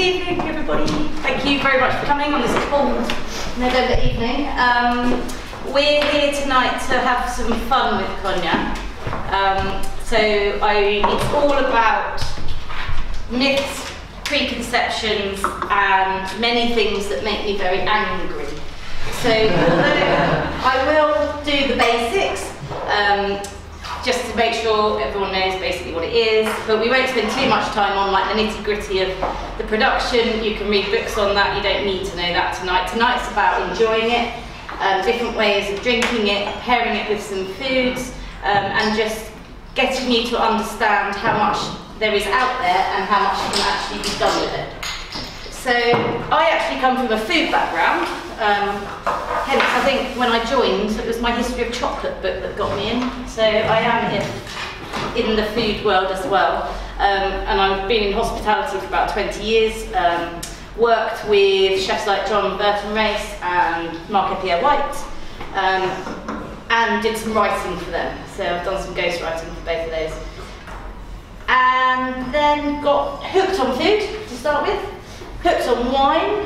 evening, everybody. Thank you very much for coming on this cold November evening. We're here tonight to have some fun with cognac. It's all about myths, preconceptions, and many things that make me very angry. So I will do the basics, just to make sure everyone knows basically what it is, but we won't spend too much time on like the nitty-gritty of the production. You can read books on that, you don't need to know that tonight. Tonight's about enjoying it, different ways of drinking it, pairing it with some foods, and just getting you to understand how much there is out there and how much can actually be done with it. So I actually come from a food background, hence I think when I joined it was my history of chocolate book that got me in, so I am in the food world as well, and I've been in hospitality for about 20 years, worked with chefs like John Burton Race and Marco Pierre White, and did some writing for them, so I've done some ghost writing for both of those, and then got hooked on food to start with. Hooked on wine,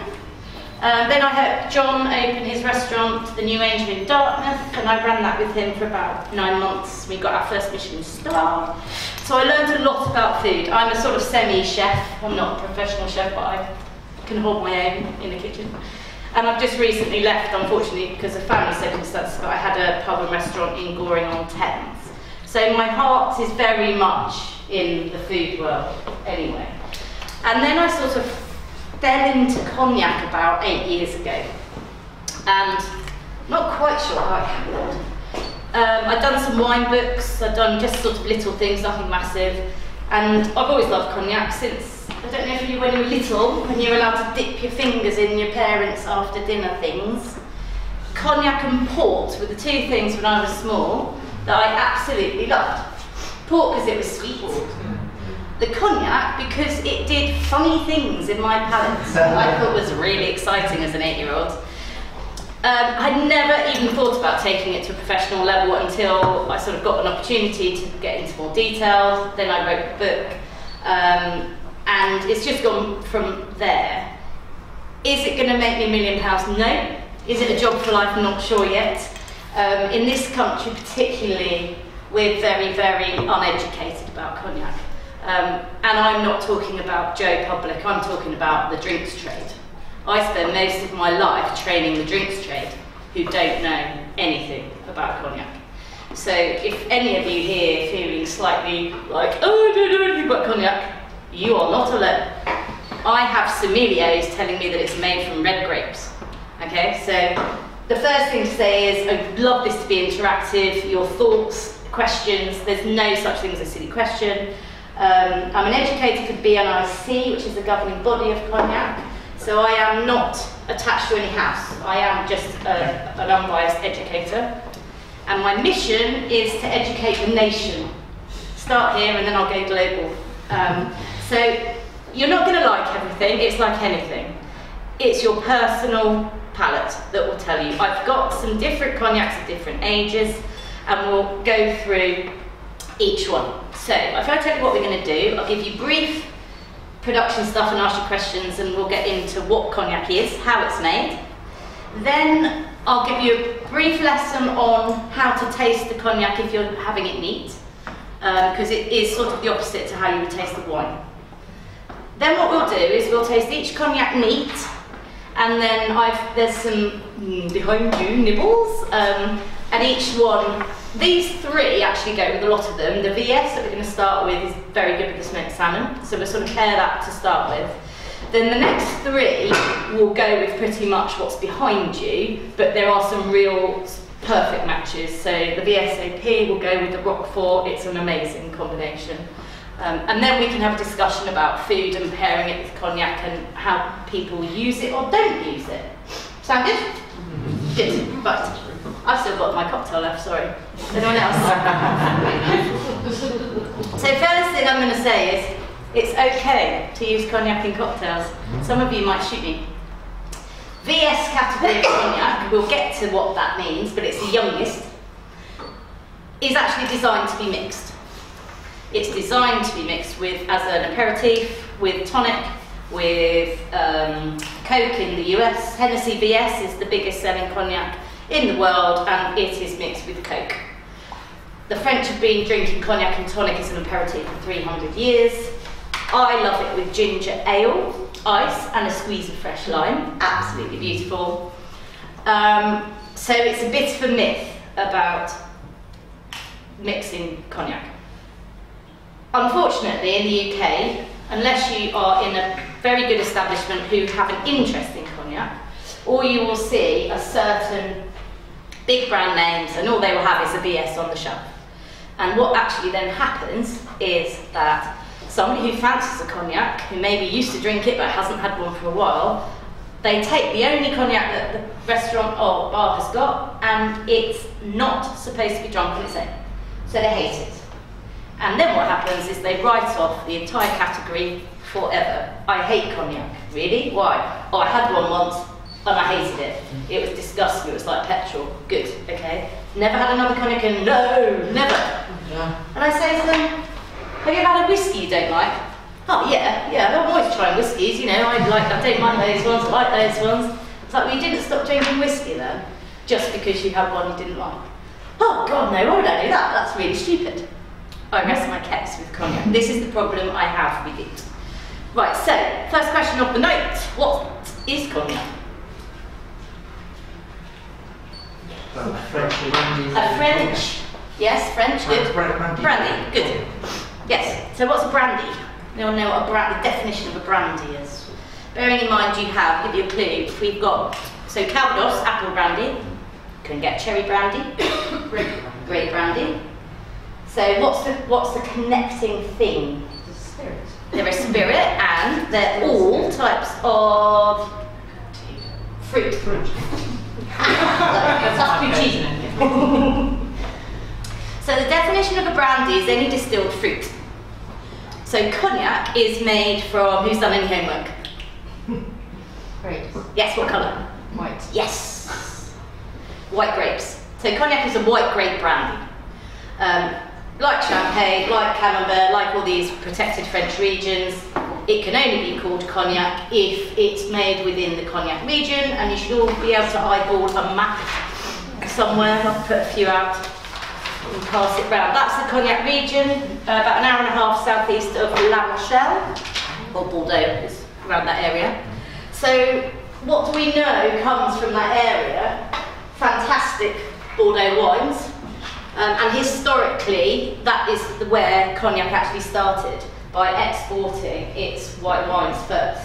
then I helped John open his restaurant, The New Angel in Dartmouth, and I ran that with him for about 9 months. We got our first Michelin star. So I learned a lot about food. I'm a sort of semi-chef. I'm not a professional chef, but I can hold my own in the kitchen. And I've just recently left, unfortunately, because of family circumstances, but I had a pub and restaurant in Goring-on-Thames. So my heart is very much in the food world anyway. And then I sort of fell into cognac about 8 years ago, and not quite sure how it happened. I'd done some wine books, I'd done just sort of little things, nothing massive, and I've always loved cognac since, I don't know if you, when you were little, when you were allowed to dip your fingers in your parents' after dinner things. Cognac and port were the two things when I was small that I absolutely loved. Port because it was sweet. The cognac because it did funny things in my palate. I thought was really exciting as an 8-year-old. I'd never even thought about taking it to a professional level until I sort of got an opportunity to get into more detail. Then I wrote the book, and it's just gone from there. Is it going to make me £1 million? No. Is it a job for life? I'm not sure yet. In this country particularly, we're very, very uneducated about cognac. And I'm not talking about Joe Public, I'm talking about the drinks trade. I spend most of my life training the drinks trade who don't know anything about cognac. So if any of you here feeling slightly like, oh, I don't know anything about cognac, you are not alone. I have sommeliers telling me that it's made from red grapes. Okay, so the first thing to say is I'd love this to be interactive, your thoughts, questions, there's no such thing as a silly question. I'm an educator for BNIC, which is the governing body of cognac, so I am not attached to any house. I am just an unbiased educator, and my mission is to educate the nation. Start here and then I'll go global. So you're not going to like everything, it's like anything. It's your personal palate that will tell you. I've got some different cognacs at different ages, and we'll go through each one. So, if I tell you what we're going to do, I'll give you brief production stuff and ask you questions, and we'll get into what cognac is, how it's made. Then I'll give you a brief lesson on how to taste the cognac if you're having it neat, because it is sort of the opposite to how you would taste the wine. Then what we'll do is we'll taste each cognac neat, and then there's some behind you nibbles, and each one. These three actually go with a lot of them. The VS that we're going to start with is very good with the smoked salmon, so we'll sort of pair that to start with. Then the next three will go with pretty much what's behind you, but there are some real perfect matches. So the VSOP will go with the Roquefort, it's an amazing combination. And then we can have a discussion about food and pairing it with cognac and how people use it or don't use it. Sound good? Good, right. I've still got my cocktail left, sorry. Anyone else? So first thing I'm going to say is, it's okay to use cognac in cocktails. Some of you might shoot me. VS category of cognac, we'll get to what that means, but it's the youngest, is actually designed to be mixed. It's designed to be mixed with as an aperitif, with tonic, with Coke in the US. Hennessy VS is the biggest selling cognac in the world, and it is mixed with Coke. The French have been drinking cognac and tonic as an aperitif for 300 years. I love it with ginger ale, ice, and a squeeze of fresh lime. Absolutely beautiful. So it's a bit of a myth about mixing cognac. Unfortunately, in the UK, unless you are in a very good establishment who have an interest in cognac, all you will see are certain big brand names, and all they will have is a BS on the shelf. And what actually then happens is that somebody who fancies a cognac, who maybe used to drink it but hasn't had one for a while, they take the only cognac that the restaurant or bar has got, and it's not supposed to be drunk on its own. So they hate it. And then what happens is they write off the entire category forever. I hate cognac. Really? Why? Oh, I had one once and I hated it. It was disgusting. It was like petrol. Good, okay. Never had another cognac, and no, never. Yeah. And I say to them, have you had a whiskey you don't like? Oh yeah, I'm always trying whiskies, you know, I don't like those ones, I like those ones. It's like, well, you didn't stop drinking whiskey then, just because you had one you didn't like. Oh God, no, why would I do that? That's really stupid. I rest my case with cognac. This is the problem I have with it. Right, so, first question of the night. What is cognac? French. A French, yes, French, good. Brandy, good. Yes, so what's a brandy? You all know what the definition of a brandy is. Bearing in mind you have, give you a clue, we've got, so Calvados, apple brandy, can get cherry brandy, grape brandy. So what's the connecting thing? The spirit. They're a spirit, and they're all types of fruit. That's poutine. So the definition of a brandy is any distilled fruit. So cognac is made from, who's done any homework? Grapes. Yes, what colour? White. Yes. White grapes. So cognac is a white grape brandy. Like champagne, like camembert, like all these protected French regions, it can only be called cognac if it's made within the cognac region, and you should all be able to eyeball a map somewhere. I'll put a few out and pass it round. That's the cognac region, about an hour and a half southeast of La Rochelle, or Bordeaux, is around that area. So what do we know comes from that area? Fantastic Bordeaux wines. And historically, that is where cognac actually started, by exporting its white wines first.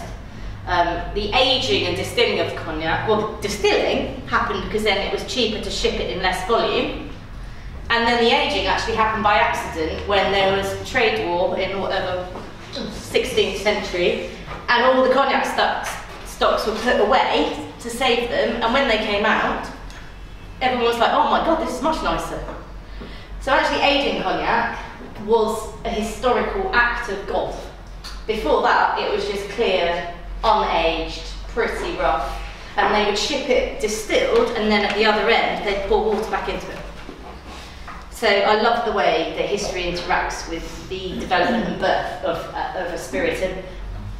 The aging and distilling of cognac, well, distilling happened because then it was cheaper to ship it in less volume. And then the aging actually happened by accident when there was a trade war in whatever, 16th century, and all the cognac stocks were put away to save them, and when they came out, everyone was like, oh my God, this is much nicer. So actually aging cognac was a historical act of God. Before that, it was just clear, unaged, pretty rough, and they would ship it distilled, and then at the other end, they'd pour water back into it. So I love the way that history interacts with the development and birth of a spirit, and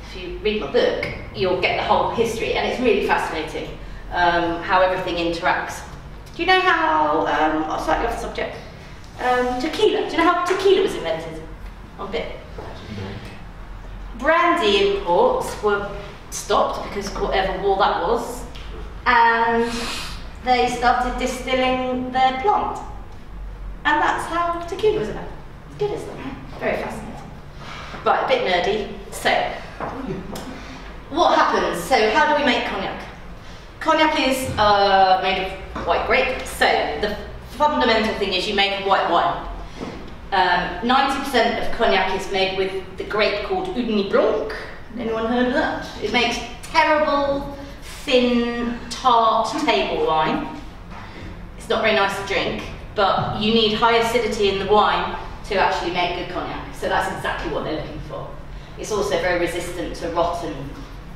if you read my book, you'll get the whole history, and it's really fascinating how everything interacts. Do you know how, slightly off the subject, tequila. Do you know how tequila was invented? On a bit. Brandy imports were stopped because of whatever war that was, and they started distilling their plant. And that's how tequila was invented. It's good, isn't it? Very fascinating. Right, a bit nerdy. So, what happens? So, how do we make cognac? Cognac is made of white grape. So, the fundamental thing is you make a white wine. 90% of cognac is made with the grape called Ugni Blanc. Anyone heard of that? It makes terrible, thin, tart table wine. It's not very nice to drink, but you need high acidity in the wine to actually make good cognac. So that's exactly what they're looking for. It's also very resistant to rot and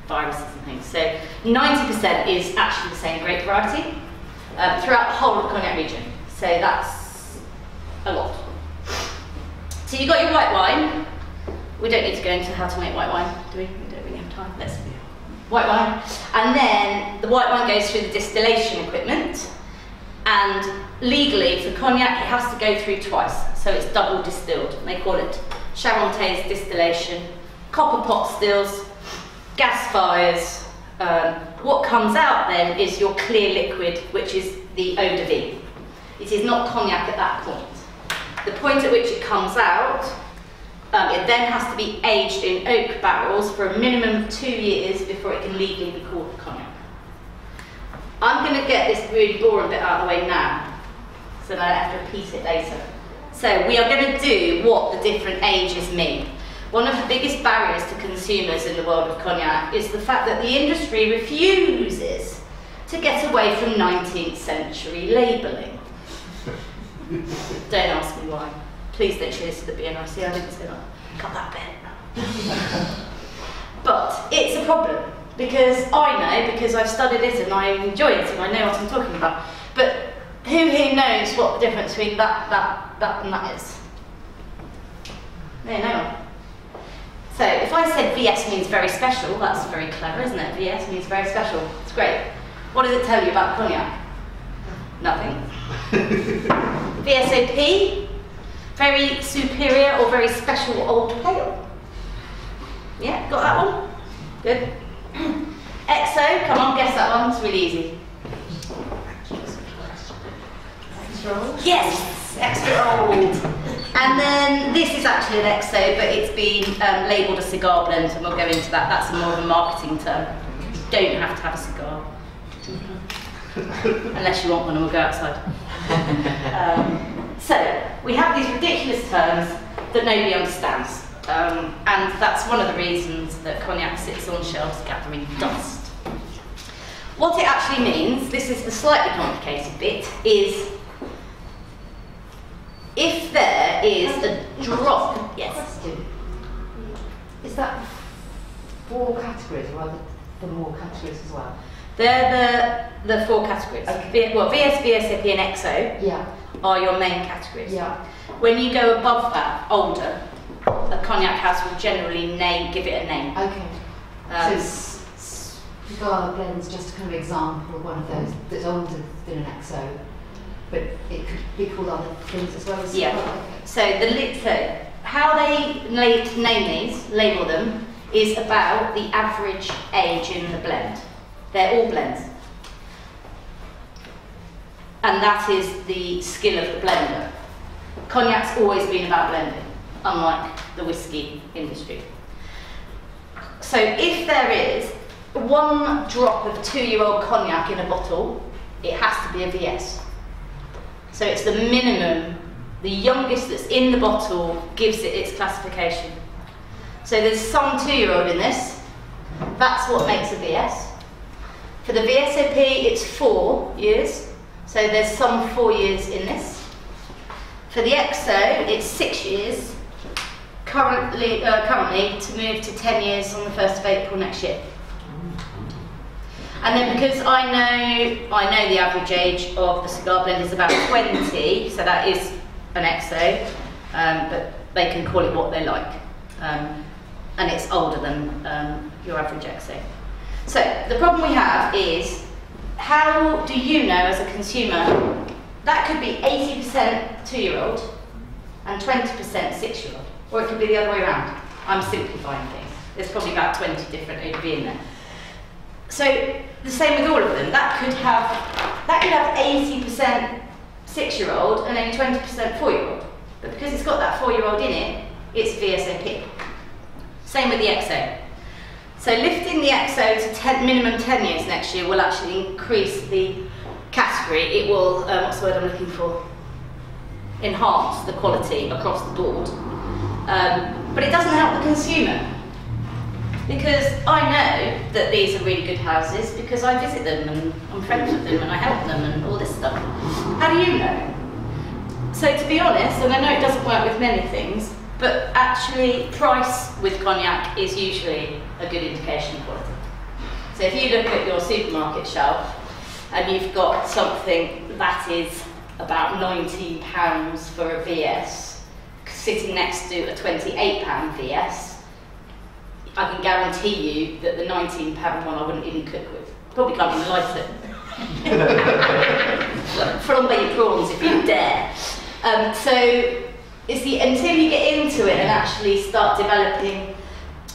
viruses and things. So 90% is actually the same grape variety throughout the whole of the cognac region. So that's a lot. So you've got your white wine. We don't need to go into how to make white wine, do we? We don't really have time. white wine. And then the white wine goes through the distillation equipment, and legally for cognac it has to go through twice, so it's double distilled. They call it Charentaise distillation, copper pot stills, gas fires. What comes out then is your clear liquid, which is the eau de vie. It is not cognac at that point. The point at which it comes out, it then has to be aged in oak barrels for a minimum of 2 years before it can legally be called cognac. I'm going to get this really boring bit out of the way now, so that I don't have to repeat it later. So we are going to do what the different ages mean. One of the biggest barriers to consumers in the world of cognac is the fact that the industry refuses to get away from 19th century labelling. Don't ask me why. Please don't show this to the BNIC, I didn't say that. Cut that bit. But it's a problem, because I know, because I've studied it and I enjoy it and I know what I'm talking about. But who here knows what the difference between that and that is? No one. So if I said VS means very special, that's very clever, isn't it? VS means very special. It's great. What does it tell you about cognac? Nothing. VSOP, very superior or very special old pale. Yeah, got that one? Good. XO, come on, guess that one. It's really easy. Yes, extra old. And then this is actually an XO, but it's been labelled a cigar blend, and we'll go into that. That's more of a marketing term. You don't have to have a cigar. Unless you want one, and we'll go outside. So, we have these ridiculous terms that nobody understands. And that's one of the reasons that cognac sits on shelves gathering dust. What it actually means, this is the slightly complicated bit, is if there is a drop, yes. Is that 4 categories, or are there more categories as well? They're the 4 categories. Okay. Well, VS, VSOP and XO are your main categories. Yeah. When you go above that, older, a cognac house will generally give it a name. Okay. So cigar blends just a kind of example of one of those that's older than an XO, but it could be called other things as well as yeah. Okay. So how they name these, label them, is about the average age in the blend. They're all blends. And that is the skill of the blender. Cognac's always been about blending, unlike the whiskey industry. So if there is 1 drop of 2-year-old cognac in a bottle, it has to be a VS. So it's the minimum, the youngest that's in the bottle gives it its classification. So there's some 2-year-old in this, that's what makes a VS. For the VSOP, it's 4 years, so there's some 4 years in this. For the XO, it's 6 years, currently to move to 10 years on the 1st of April next year. And then because I know the average age of the cigar blend is about 20, so that is an XO, but they can call it what they like. And it's older than your average XO. So the problem we have is, how do you know as a consumer, that could be 80% 2-year-old and 20% 6-year-old, or it could be the other way around. I'm simplifying things. There's probably about 20 different ODB in there. So the same with all of them. That could have 80% 6-year-old and only 20% 4-year-old. But because it's got that 4-year-old in it, it's VSOP. Same with the XO. So lifting the XO to minimum 10 years next year will actually increase the category. It will, what's the word I'm looking for? Enhance the quality across the board. But it doesn't help the consumer. Because I know that these are really good houses because I visit them and I'm friends with them and I help them and all this stuff. How do you know? So to be honest, and I know it doesn't work with many things, but actually price with cognac is usually a good indication of quality. So if you look at your supermarket shelf and you've got something that is about £19 for a VS sitting next to a £28 VS, I can guarantee you that the £19 one I wouldn't even cook with. Probably can't even light it. Flambe prawns if you dare. So it's until you get into it and actually start developing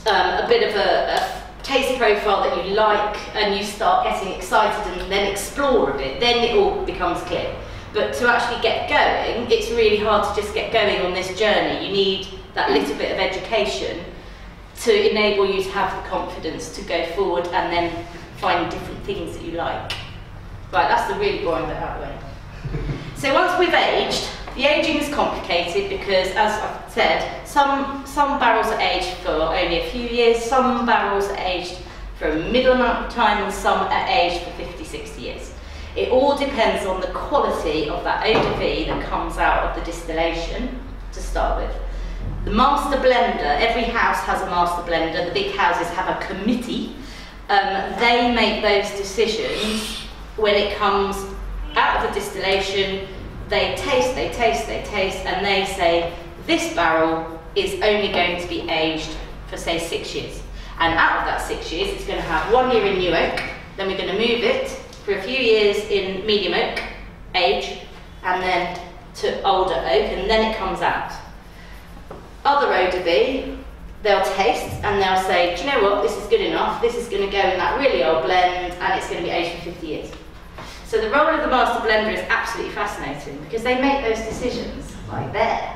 a bit of a taste profile that you like, and you start getting excited and then explore a bit, then it all becomes clear. But to actually get going, it's really hard to just get going on this journey. You need that little bit of education to enable you to have the confidence to go forward and then find different things that you like. Right, that's the really boring bit out of the way. So once we've aged, the aging is complicated because, as I've said, some barrels are aged for only a few years, some barrels are aged for a middle amount of time, and some are aged for 50, 60 years. It all depends on the quality of that eau de vie that comes out of the distillation to start with. The master blender, every house has a master blender, the big houses have a committee. They make those decisions when it comes out of the distillation. They taste, and they say, this barrel is only going to be aged for, say, 6 years. And out of that 6 years, it's going to have 1 year in new oak, then we're going to move it for a few years in medium oak age, and then to older oak, and then it comes out. Other eau de vie, they'll taste, and they'll say, do you know what, this is good enough, this is going to go in that really old blend, and it's going to be aged for 50 years. So the role of the master blender is absolutely fascinating because they make those decisions like there,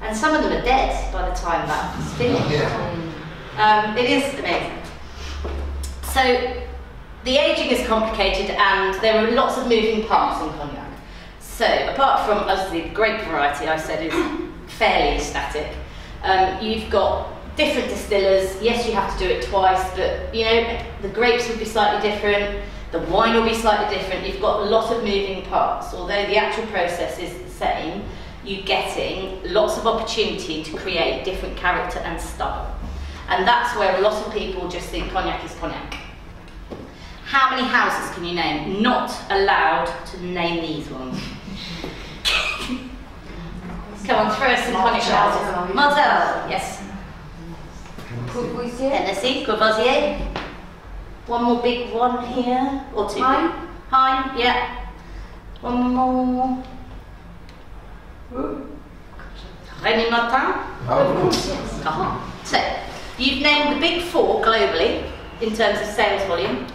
and some of them are dead by the time that's finished. It is amazing. So the aging is complicated, and there are lots of moving parts in cognac. So apart from, as the grape variety I said is fairly static, you've got different distillers. Yes, you have to do it twice, but you know, the grapes would be slightly different. The wine will be slightly different. You've got lots of moving parts. Although the actual process is the same, you're getting lots of opportunity to create different character and style. And that's where a lot of people just think cognac is cognac. How many houses can you name? Not allowed to name these ones. Come on, throw us some cognac houses. Martel, yes. Hennessy, Courvoisier. One more big one here, or two. Hein, yeah. One more. René Martin. Of course, yes. So, you've named the big four globally in terms of sales volume,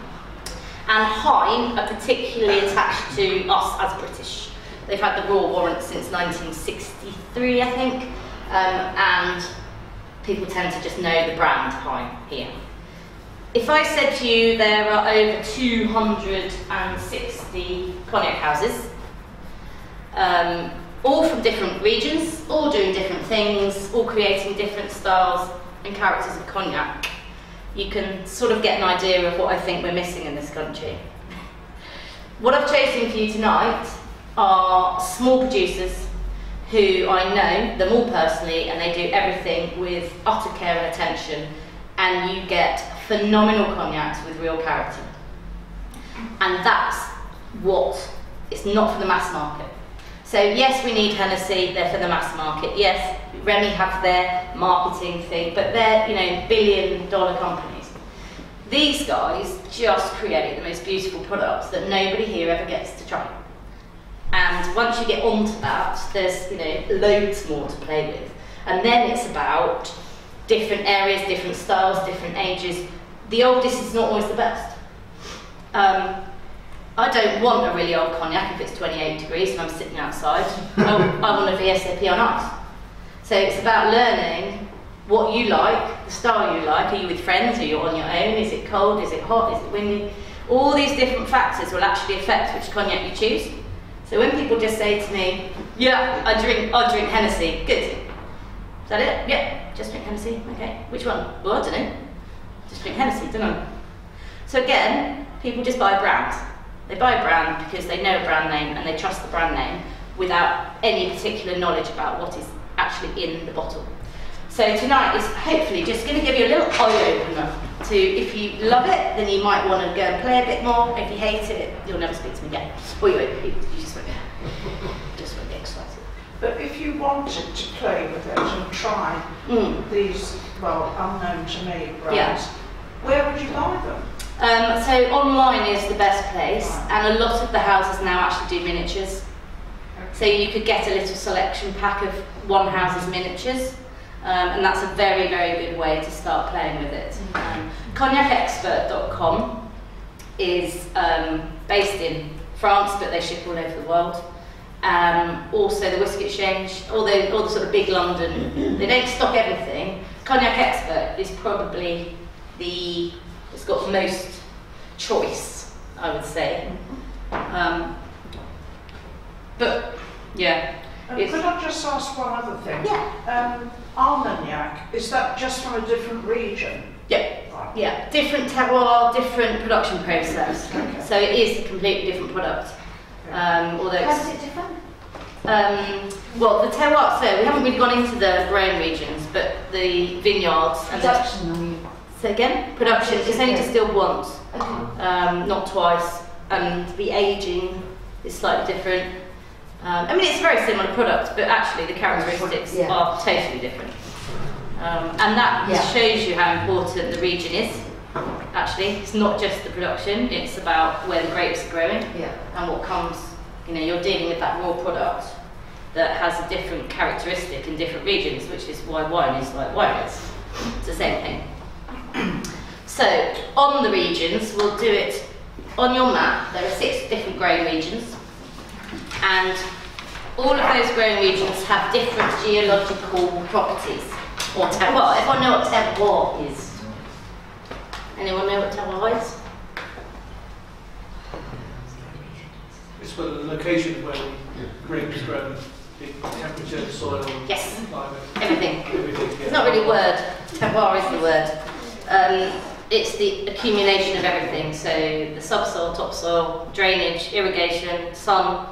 and Hein are particularly attached to us as British. They've had the Royal Warrant since 1963, I think, and people tend to just know the brand Hein here. If I said to you there are over 260 cognac houses, all from different regions, all doing different things, all creating different styles and characters of cognac, you can sort of get an idea of what I think we're missing in this country. What I've chosen for you tonight are small producers who I know them all personally, and they do everything with utter care and attention, and you get phenomenal cognacs with real character. And that's what, it's not for the mass market. So yes, we need Hennessy, they're for the mass market. Yes, Remy have their marketing thing, but they're, you know, billion-dollar companies. These guys just create the most beautiful products that nobody here ever gets to try. And once you get onto that, there's, you know, loads more to play with. And then it's about different areas, different styles, different ages. The oldest is not always the best. I don't want a really old cognac if it's 28 degrees and I'm sitting outside. I want a VSOP on ice. So it's about learning what you like, the style you like. Are you with friends? Are you on your own? Is it cold? Is it hot? Is it windy? All these different factors will actually affect which cognac you choose. So when people just say to me, yeah, I drink Hennessy, good. Is that it? Yeah, just drink Hennessy, okay. Which one? Well, I don't know. Just drink Hennessy, don't I? So again, people just buy a brand. They buy a brand because they know a brand name and they trust the brand name without any particular knowledge about what is actually in the bottle. So tonight is hopefully just going to give you a little eye-opener to, if you love it, then you might want to go and play a bit more. If you hate it, you'll never speak to me again. Or you just won't get excited. But if you wanted to play with it and try these, well, unknown to me brands, where would you buy them? So online is the best place, and a lot of the houses now actually do miniatures. So you could get a little selection pack of one house's miniatures, and that's a very, very good way to start playing with it. Cognacexpert.com is based in France, but they ship all over the world. Also the Whisky Exchange, all the sort of big London, they don't stock everything. Cognac Expert is probably it's got most choice, I would say. But yeah. Could I just ask one other thing? Yeah. Armagnac, is that just from a different region? Yeah. Right. Yeah. Different terroir, different production process. Okay. So it is a completely different product. Although How is it different? Well, the terroir, so we haven't really gone into the growing regions, but the vineyards and Production, so again, production, it's only distilled once, okay. not twice, and the aging is slightly different. I mean, it's a very similar product, but actually the characteristics are totally different. And that shows you how important the region is. Actually, it's not just the production, it's about where the grapes are growing and what comes, you know, you're dealing with that raw product that has a different characteristic in different regions, which is why wine is like wine. It's the same thing. So, on the regions, we'll do it on your map. There are 6 different growing regions, and all of those growing regions have different geological properties, or terroir. Everyone know what terroir is? Anyone know what terroir is? It's where the location where the grape is grown, the temperature, soil, climate. Everything. It's not really a word. Terroir is the word. It's the accumulation of everything. So the subsoil, topsoil, drainage, irrigation, sun,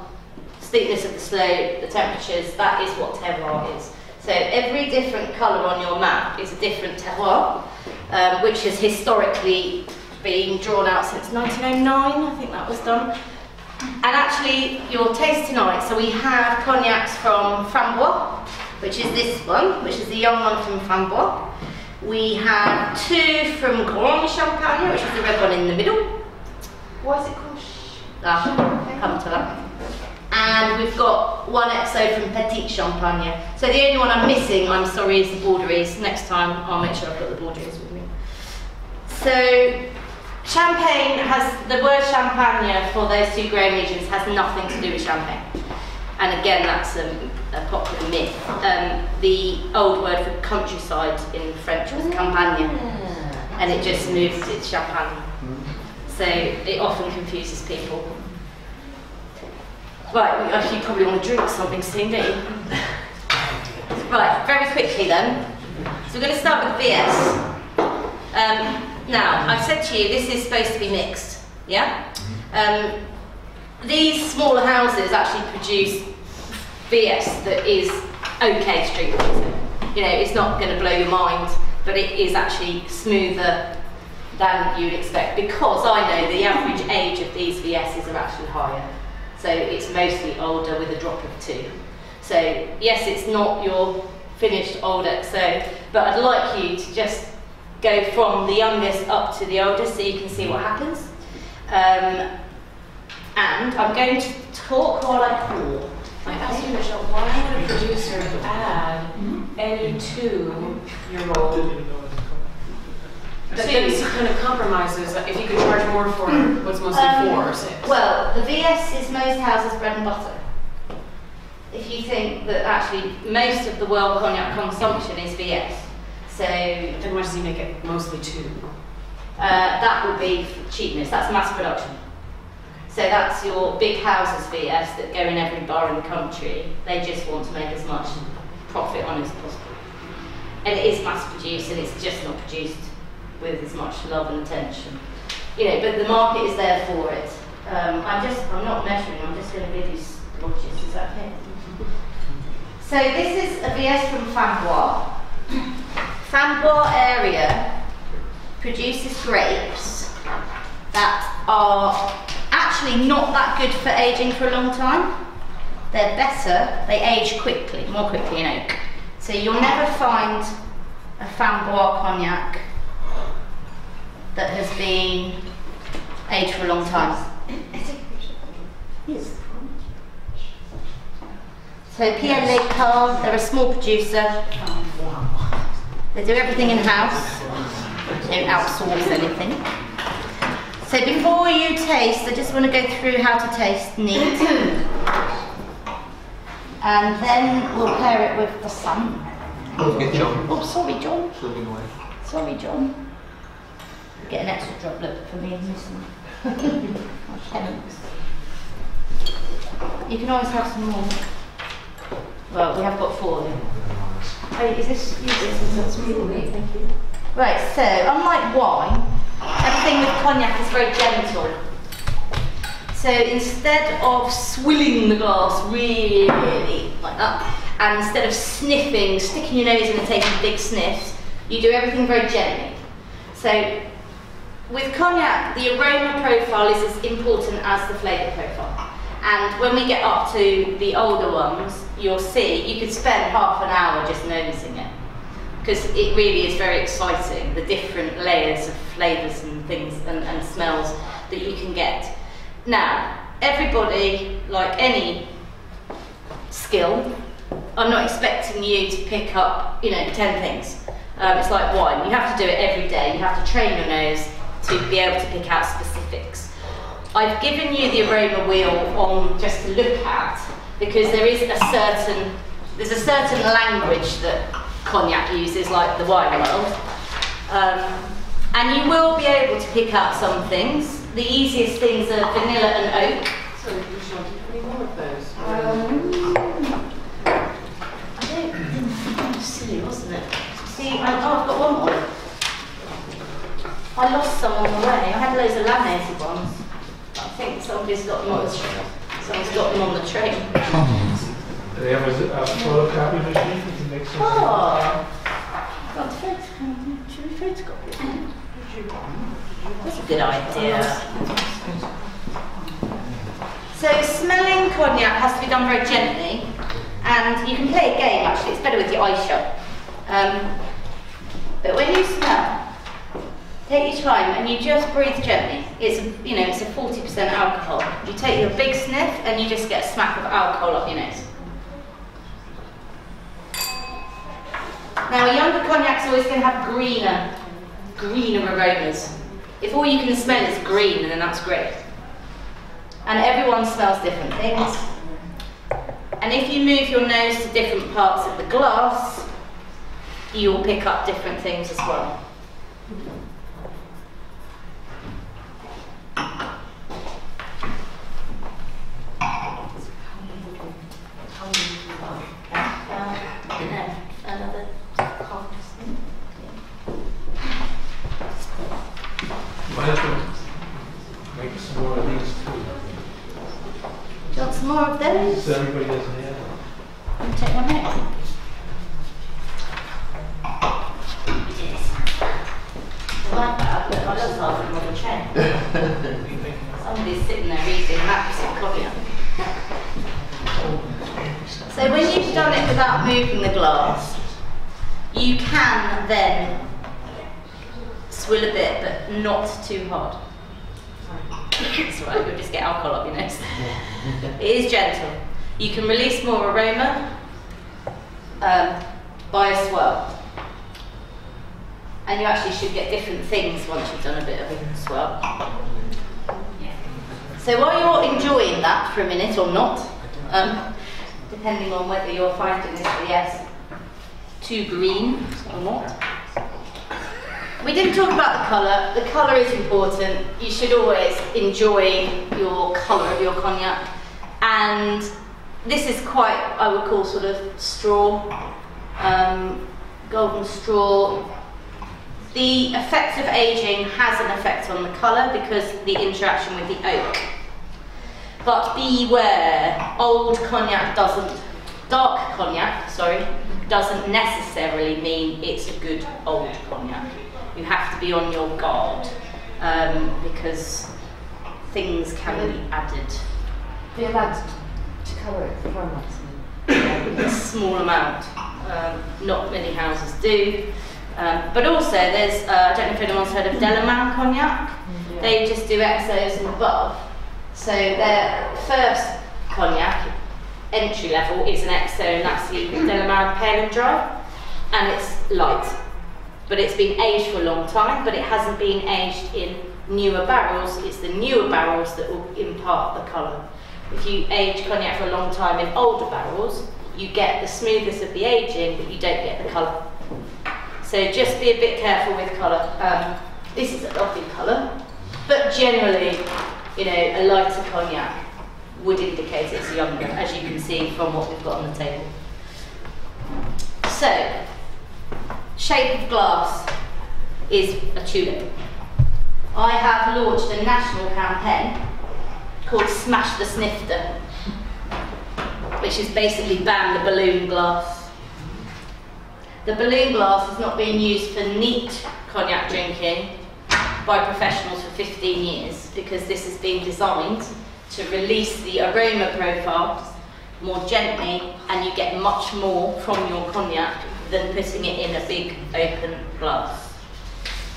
steepness of the slope, the temperatures. That is what terroir is. So every different colour on your map is a different terroir, which has historically been drawn out since 1909. I think that was done. And actually, your taste tonight, so we have cognacs from Framboise, which is this one, which is the young one from Framboise. We have 2 from Grand Champagne, which is the red one in the middle. Why is it called Come to that. And we've got 1 XO from Petit Champagne. So the only one I'm missing, I'm sorry, is the Borderies. Next time, I'll make sure I've got the Borderies with me. So, Champagne has, the word Champagne for those 2 growing regions has nothing to do with Champagne. And again, that's a popular myth. The old word for countryside in French was Campagne, and it just moved to Champagne. So it often confuses people. Right, you probably want to drink something soon, don't you? Right, very quickly then. So we're going to start with VS. Now, I've said to you, this is supposed to be mixed, yeah? These smaller houses actually produce VS that is okay to drink with. You know, it's not going to blow your mind, but it is actually smoother than you'd expect, because I know the average age of these VSs are actually higher. So it's mostly older with a drop of 2. So yes, it's not your finished old XO, but I'd like you to just go from the youngest up to the oldest so you can see what happens. And I'm going to talk while I pour. I asked you, Michelle, why would a producer add any 2-year-old? That kind of compromises if you could charge more for what's mostly 4 or 6. Well, the VS is most houses' bread and butter. If you think that actually most of the world cognac consumption is VS, so then why does he make it mostly 2? That would be cheapness. That's mass production. So that's your big houses VS that go in every bar in the country. They just want to make as much profit on it as possible. And it is mass produced, and it's just not produced with as much love and attention. You know, but the market is there for it. I'm not measuring, I'm just going to give you splotches, is that okay? So this is a VS from Framboise. Framboise area produces grapes that are actually not that good for aging for a long time. they're better, they age quickly, more quickly in oak. So you'll never find a Framboise cognac that has been aged for a long time. Yes. So Pierre Lecard, they're a small producer. They do everything in-house. They don't outsource anything. So before you taste, I just want to go through how to taste neat. And then we'll pair it with the sun. Oh, sorry, John. Sorry, John. Get an extra droplet for me and listen. You can always have some more. Well, we have got 4 then. Oh, is this? That's really thank you. Right, so unlike wine, everything with cognac is very gentle. So instead of swilling the glass really like that, and instead of sniffing, sticking your nose in and taking big sniffs, you do everything very gently. So with cognac, the aroma profile is as important as the flavour profile. And when we get up to the older ones, you'll see, you could spend half an hour just noticing it. Because it really is very exciting, the different layers of flavours and things and smells that you can get. Now, everybody, like any skill, I'm not expecting you to pick up, 10 things. It's like wine, you have to do it every day, you have to train your nose to be able to pick out specifics. I've given you the aroma wheel on just to look at, because there's a certain language that cognac uses, like the wine world. And you will be able to pick out some things. The easiest things are vanilla and oak. So, would you want any more of those? That was silly, wasn't it? See, I've got one more. I lost some on the way. I had loads of laminated ones. I think someone's got them on the train. Do they have a photocopy machine? You can make some. Oh! Should we photocopy it? That's a good idea. So smelling cognac has to be done very gently, and you can play a game actually, it's better with your eyes shut. But when you smell, take your time and you just breathe gently. It's a 40% alcohol. You take your big sniff and you just get a smack of alcohol up your nose. Now a younger cognac's always going to have greener aromas. If all you can smell is green, then that's great. And everyone smells different things. And if you move your nose to different parts of the glass, you will pick up different things as well. Make some more of these too. Do you want some more of those? So everybody doesn't have them. I'll take one out. I like that, but I love having them on the chain. Somebody's sitting there reading maps of cognac. So when you've done it without moving the glass, you can then swill a bit, but not too hard. That's right, you'll just get alcohol up your nose. It is gentle. You can release more aroma by a swirl. And you actually should get different things once you've done a bit of a swirl. So while you're enjoying that for a minute or not, depending on whether you're finding this, yes, too green or not. We didn't talk about the colour. The colour is important. You should always enjoy your colour of your cognac. And this is quite, I would call sort of straw, golden straw. The effect of ageing has an effect on the colour because the interaction with the oak. But beware, dark cognac, doesn't necessarily mean it's a good old cognac. You have to be on your guard because things can be added. Be allowed to colour it for products? A small amount. Not many houses do. But also there's, I don't know if anyone's heard of Delamare Cognac. Yeah. They just do XOs and above. So their first cognac, entry level, is an XO, and that's the Delamare Pale and Dry. And it's light. But it's been aged for a long time, but it hasn't been aged in newer barrels. It's the newer barrels that will impart the colour. If you age cognac for a long time in older barrels, you get the smoothness of the aging, but you don't get the colour. So just be a bit careful with colour. This is a lovely colour, but generally, you know, a lighter cognac would indicate it's younger, as you can see from what we've got on the table. So, shape of glass is a tulip. I have launched a national campaign called Smash the Snifter, which is basically ban the balloon glass. The balloon glass has not been used for neat cognac drinking by professionals for 15 years, because this has been designed to release the aroma profile more gently, and you get much more from your cognac than putting it in a big open glass.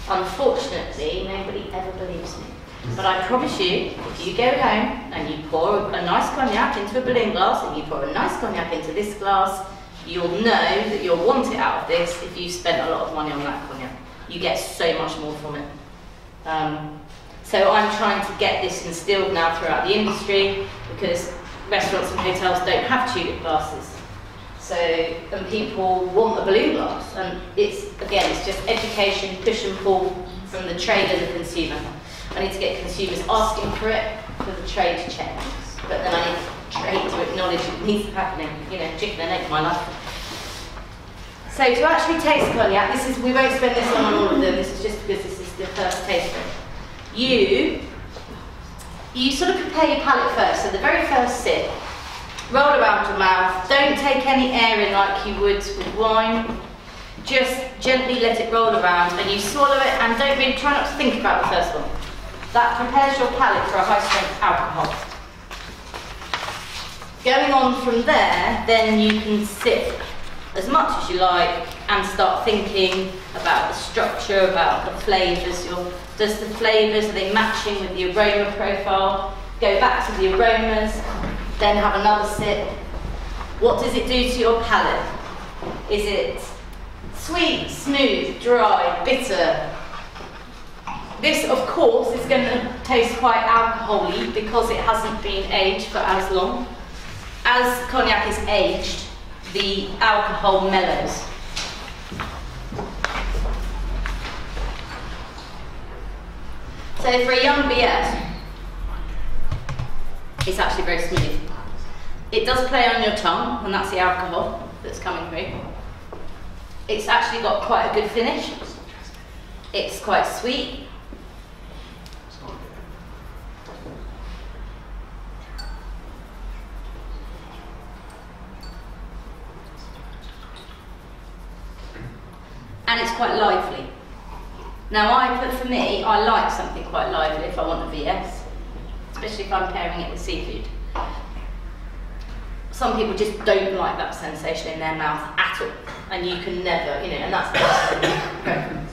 Unfortunately, nobody ever believes me. But I promise you, if you go home and you pour a nice cognac into a balloon glass and you pour a nice cognac into this glass, you'll know that you'll want it out of this if you spent a lot of money on that cognac. You get so much more from it. So I'm trying to get this instilled now throughout the industry, because restaurants and hotels don't have tulip glasses. So, and people want a balloon glass, and it's, again, it's just education, push and pull from the trade and the consumer. I need to get consumers asking for it, for the trade to change. But then I need trade to acknowledge it needs happening. You know, chicken and egg, my life. So to actually taste cognac, this is, we won't spend this long on all of them, this is just because this is the first taster. You sort of prepare your palate first, so the very first sip, roll around your mouth, don't take any air in like you would with wine, just gently let it roll around, and you swallow it, and don't really, try not to think about the first one. That prepares your palate for a high strength alcohol. Going on from there, then you can sip as much as you like and start thinking about the structure, about the flavours. Does the flavours, are they matching with the aroma profile? Go back to the aromas, then have another sip. What does it do to your palate? Is it sweet, smooth, dry, bitter? This, of course, is going to taste quite alcohol-y because it hasn't been aged for as long. As cognac is aged, the alcohol mellows. So for a young BS, it's actually very smooth. It does play on your tongue, and that's the alcohol that's coming through. It's actually got quite a good finish. It's quite sweet. And it's quite lively. Now, for me, I like something quite lively if I want a VS, especially if I'm pairing it with seafood. Some people just don't like that sensation in their mouth at all, and you can never, you know, and that's the preference.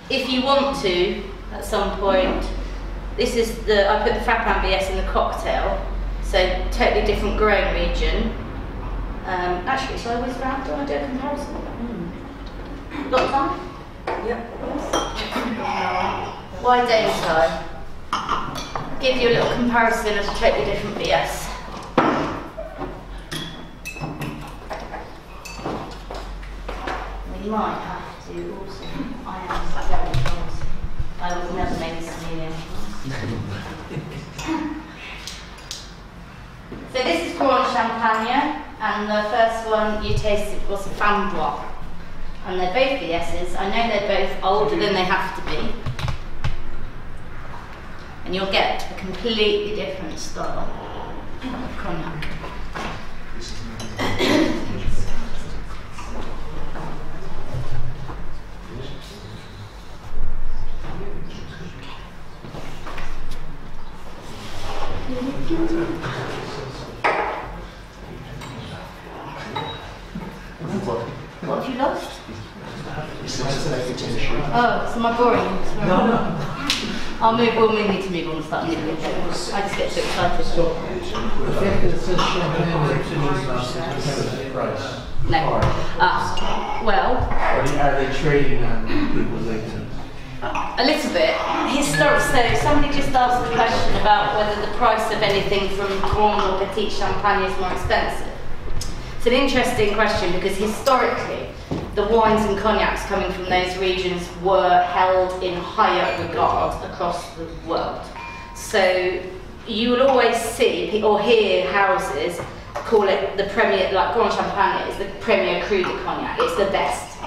If you want to, at some point, this is I put the Frappin VS in the cocktail, so totally different growing region. Actually, shall I whiz around? Do I do a comparison? Got time? Yep. Why don't I give you a little comparison of a totally different VS. We might have to also, I am very close. I was never made this million. So this is Courant Champagne, and the first one you tasted was Fambois. And they're both VS's. I know they're both older than they have to be. And you'll get a completely different style of cognac. Am I boring? No. We'll need to move on and start moving. I just get too excited. The fact that it says champagne and price. No. Well. Are they trading on people's items? A little bit. Historic. So somebody just asked the question about whether the price of anything from Grand or Petit Champagne is more expensive. It's an interesting question because historically, the wines and cognacs coming from those regions were held in higher regard across the world. So you will always see or hear houses call it the premier, like Grand Champagne is the premier cru de cognac, it's the best.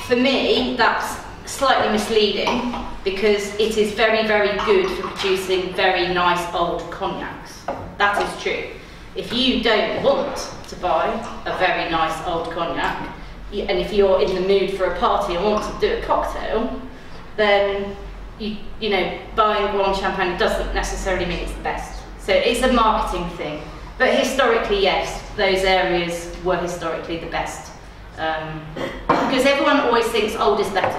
For me, that's slightly misleading because it is very, very good for producing very nice old cognacs. That is true. If you don't want to buy a very nice old cognac, and if you're in the mood for a party and want to do a cocktail, then you know, buying Grand Champagne doesn't necessarily mean it's the best. So it's a marketing thing. But historically, yes, those areas were historically the best. Because everyone always thinks old is better.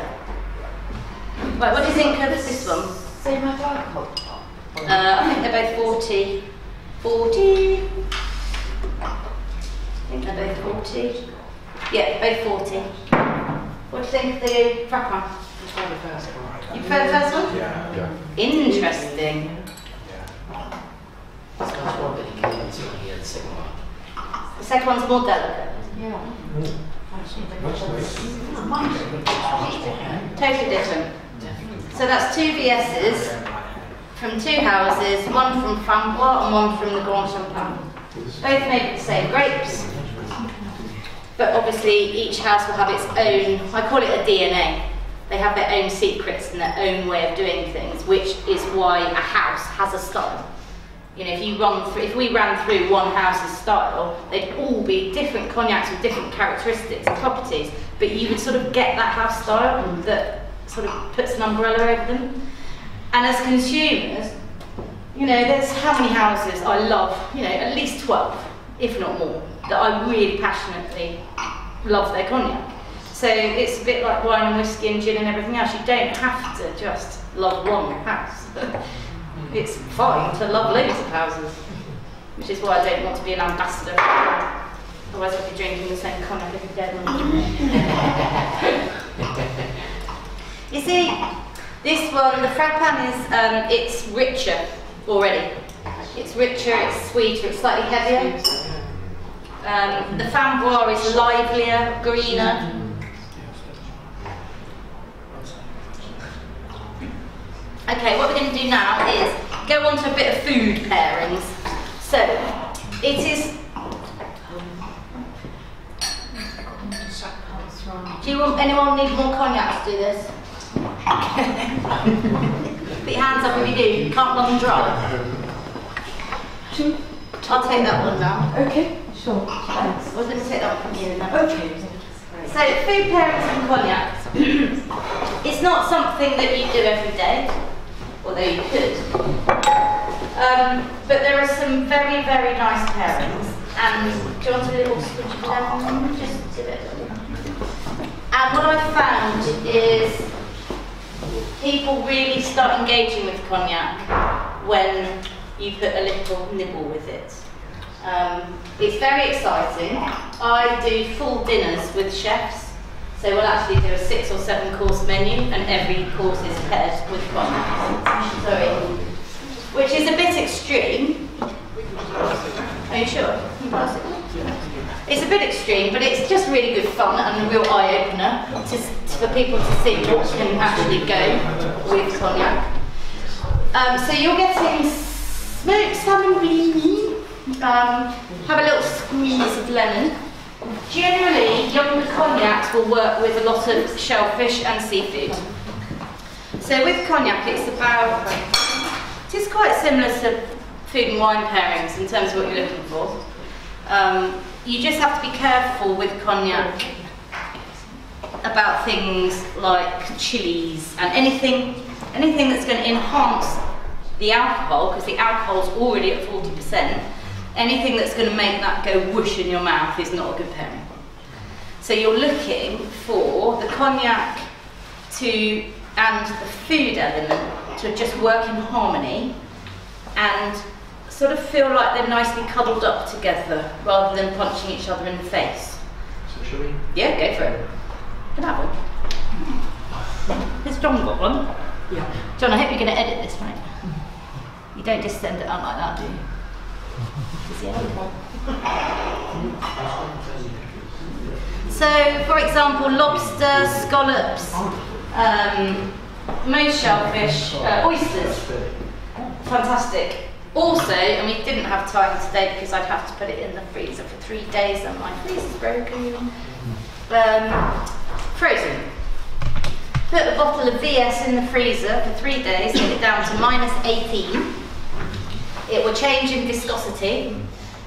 Right, what do you think of this one? Same as alcohol. I think they're both 40. 40. I think they're both 40. Yeah, both 40. What do you think of the Frappin? I prefer the first one. You prefer the first one? Yeah. Interesting. That's one that you can see on here, the second one. The second one's more delicate. Yeah. Totally different. So that's two VS's from two houses, one from Framboise and one from the Grand Champagne. Both made with the same grapes. But obviously each house will have its own, I call it a DNA. They have their own secrets and their own way of doing things, which is why a house has a style. You know, if we ran through one house's style, they'd all be different cognacs with different characteristics and properties, but you would sort of get that house style that sort of puts an umbrella over them. And as consumers, you know, there's how many houses I love, you know, at least 12, if not more, that I really passionately love their cognac. So it's a bit like wine and whiskey and gin and everything else. You don't have to just love one house. It's fine to love loads of houses, which is why I don't want to be an ambassador. Otherwise I'd be drinking the same cognac every day. You see, this one, the Frappin is, it's richer already. It's richer, it's sweeter, it's slightly heavier. The Framboise is livelier, greener. Okay, what we're going to do now is go on to a bit of food pairings. So, it is... Do you want anyone need more cognac to do this? Put your hands up if you do. You can't run dry. I'll take that one now. Okay, sure. Thanks. I was going to take that one from you then. Okay. So, food pairings and cognac. It's not something that you do every day, although you could. But there are some very, very nice pairings. And do you want to do a little switch it down? Just do it. And what I've found is people really start engaging with cognac when you put a little nibble with it. It's very exciting. I do full dinners with chefs, so we'll actually do a 6 or 7 course menu, and every course is paired with cognac. Sorry, which is a bit extreme. Are you sure? It's a bit extreme, but it's just really good fun and a real eye-opener for people to see what can actually go with cognac. So you're getting smoked salmon blini, have a little squeeze of lemon. Generally, younger cognacs will work with a lot of shellfish and seafood. So with cognac, it's quite similar to food and wine pairings in terms of what you're looking for. You just have to be careful with cognac about things like chilies and anything that's going to enhance the alcohol, because the alcohol's already at 40%. Anything that's going to make that go whoosh in your mouth is not a good pairing. So you're looking for the cognac to and the food element to just work in harmony and sort of feel like they're nicely cuddled up together rather than punching each other in the face. So shall we? Yeah, go for it. Can I have one? Has John got one? Yeah. John, I hope you're going to edit this, right? You don't just send it out like that, do you? So, for example, lobster, scallops, most shellfish, oysters. Fantastic. Also, and we didn't have time today because I'd have to put it in the freezer for 3 days and my freezer's broken. Frozen. Put a bottle of VS in the freezer for 3 days, get it down to -18. It will change in viscosity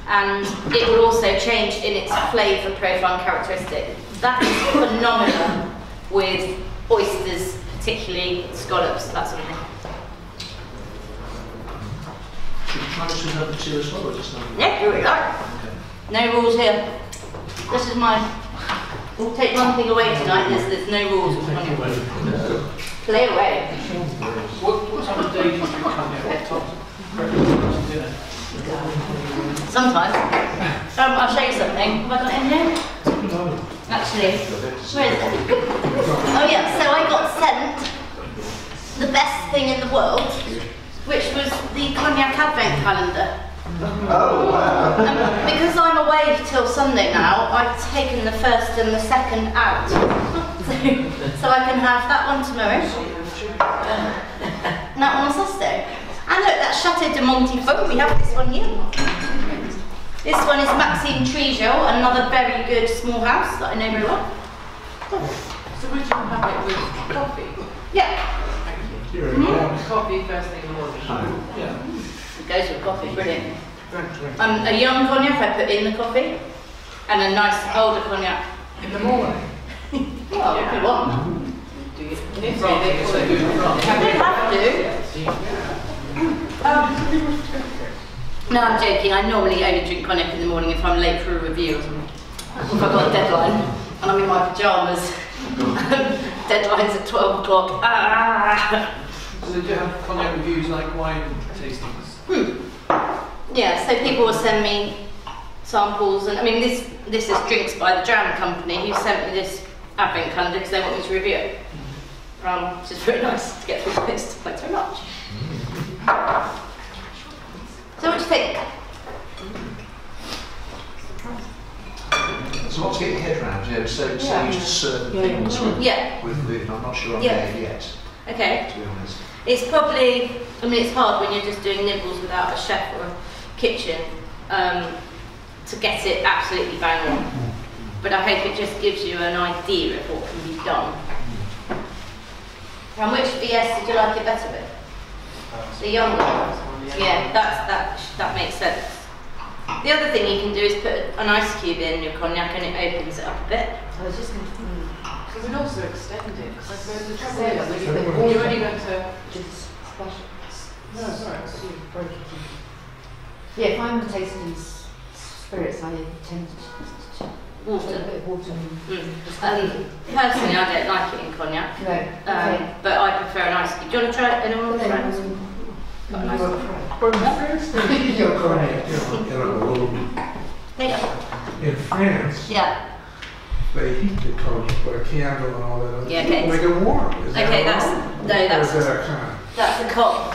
and it will also change in its flavour profile and characteristic. That is phenomenal with oysters, particularly scallops, that sort of thing. Should we try this with number 2 as well, or just number 1? Yeah, do what you like. No rules here. This is my. We'll take one thing away tonight. There's no rules. Play away. What time of day do you drink cognac? What time? Dinner? Sometimes. I'll show you something. Have I got it in here? Actually, where is it? Oh yeah. So I got sent the best thing in the world, which was the cognac advent calendar. Oh, wow. Because I'm away till Sunday now, I've taken the first and the second out. So I can have that one tomorrow, and that one on Saturday. And look, that's Chateau de Montifaux, we have this one here. This one is Maxime Trigeau, another very good small house that I know very well. So would you have it with coffee? Yeah. Coffee first thing in the morning. Yeah. It goes with coffee, brilliant. A young cognac I put in the coffee, and a nice older cognac In the morning? well, if you want. Do you? I don't have to. No, I'm joking. I normally only drink cognac in the morning if I'm late for a review or something. If I've got a deadline and I'm in my pyjamas. Deadline's at 12 o'clock. So they do have cognac reviews like wine tastings? Yeah, so people will send me samples, and I mean this is Drinks by the Dram Company who sent me this advent calendar because they want me to review it. Which is very nice to get through the list. Thanks very much. So what do you think? There's a lot to get your head around, yeah. So used to certain things with food, I'm not sure I'm there yet, Okay. to be honest. It's probably, I mean it's hard when you're just doing nibbles without a chef or a kitchen to get it absolutely bang on. But I hope it just gives you an idea of what can be done. And which VS did you like it better with? The younger one? Yeah, that makes sense. The other thing you can do is put an ice cube in your cognac and it opens it up a bit. I was just going to. You could also extend it, because I suppose the trouble is you're only going to... Just special. No, sorry, you break it. Yeah, if I'm tasting spirits, I tend to put a bit of water in. Personally, I don't like it in cognac. No. Okay. But I prefer an ice cube. Do you want to try it? Anyone want to try it? Got an ice cube. You're correct. There you go. In France, Yeah. they heat the cognac with a candle and all that. Yeah, okay. Make it warm. Is that Okay, wrong? that's Or is that kind of? that's a cop.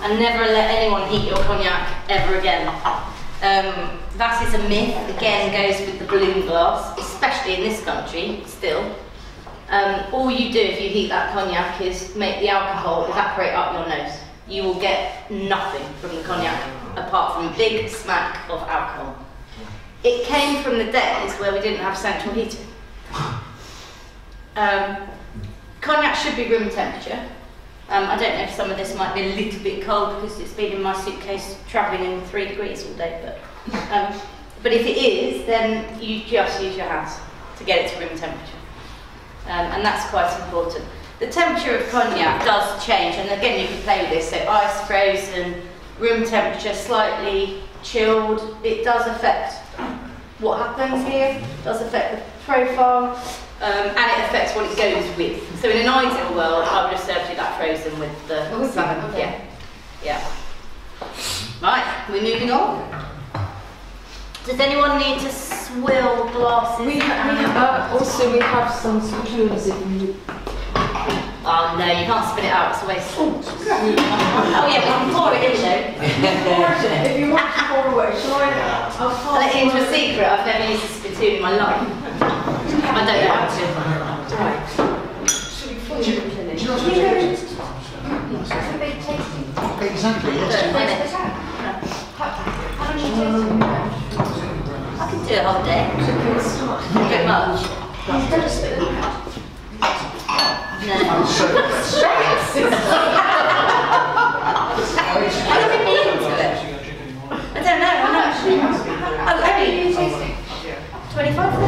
And never let anyone heat your cognac ever again. That is a myth. Again, goes with the balloon glass, especially in this country. Still, all you do if you heat that cognac is make the alcohol evaporate up your nose. You will get nothing from the cognac apart from a big smack of alcohol. It came from the days where we didn't have central heating. Cognac should be room temperature. I don't know if some of this might be a little bit cold because it's been in my suitcase travelling in 3 degrees all day, but if it is, then you just use your hands to get it to room temperature. And that's quite important. The temperature of cognac does change, and again you can play with this, so ice, frozen, room temperature, slightly chilled. It does affect what happens here, it does affect the profile. and it affects what it goes with. So in an ideal world, I would have served you that frozen with the salmon. Okay. Yeah. Right, we're moving on. Does anyone need to swill glasses? We have some spoons if you. Oh no, you can't spit it out, it's a waste. Oh yeah, we can pour it in though. If you want to pour away, shall I? I'll I'll let you into a secret, I've never used a spittoon in my life. I don't know how to. Right. Do you know what It's a big tasting. Exactly, yes. How long do you taste? I can do a whole day. Not very much. Instead of spoon. No. I'm so impressed. I don't think you into it. I don't know, I'm not actually. Oh, only 25, 30?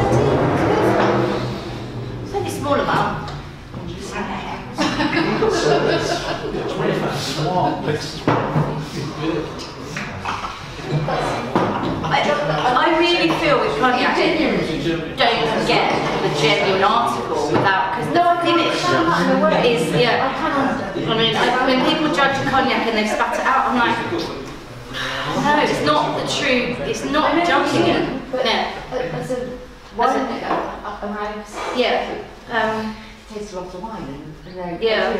It's only a small amount. I really feel with cognac, don't get the genuine article without, because the finish is, yeah. I mean, when people judge a cognac and they've spat it out, I'm like, no, it's not the true, it's not judging it. No. As a wine arrives, Yeah. taste a lot of wine and Yeah.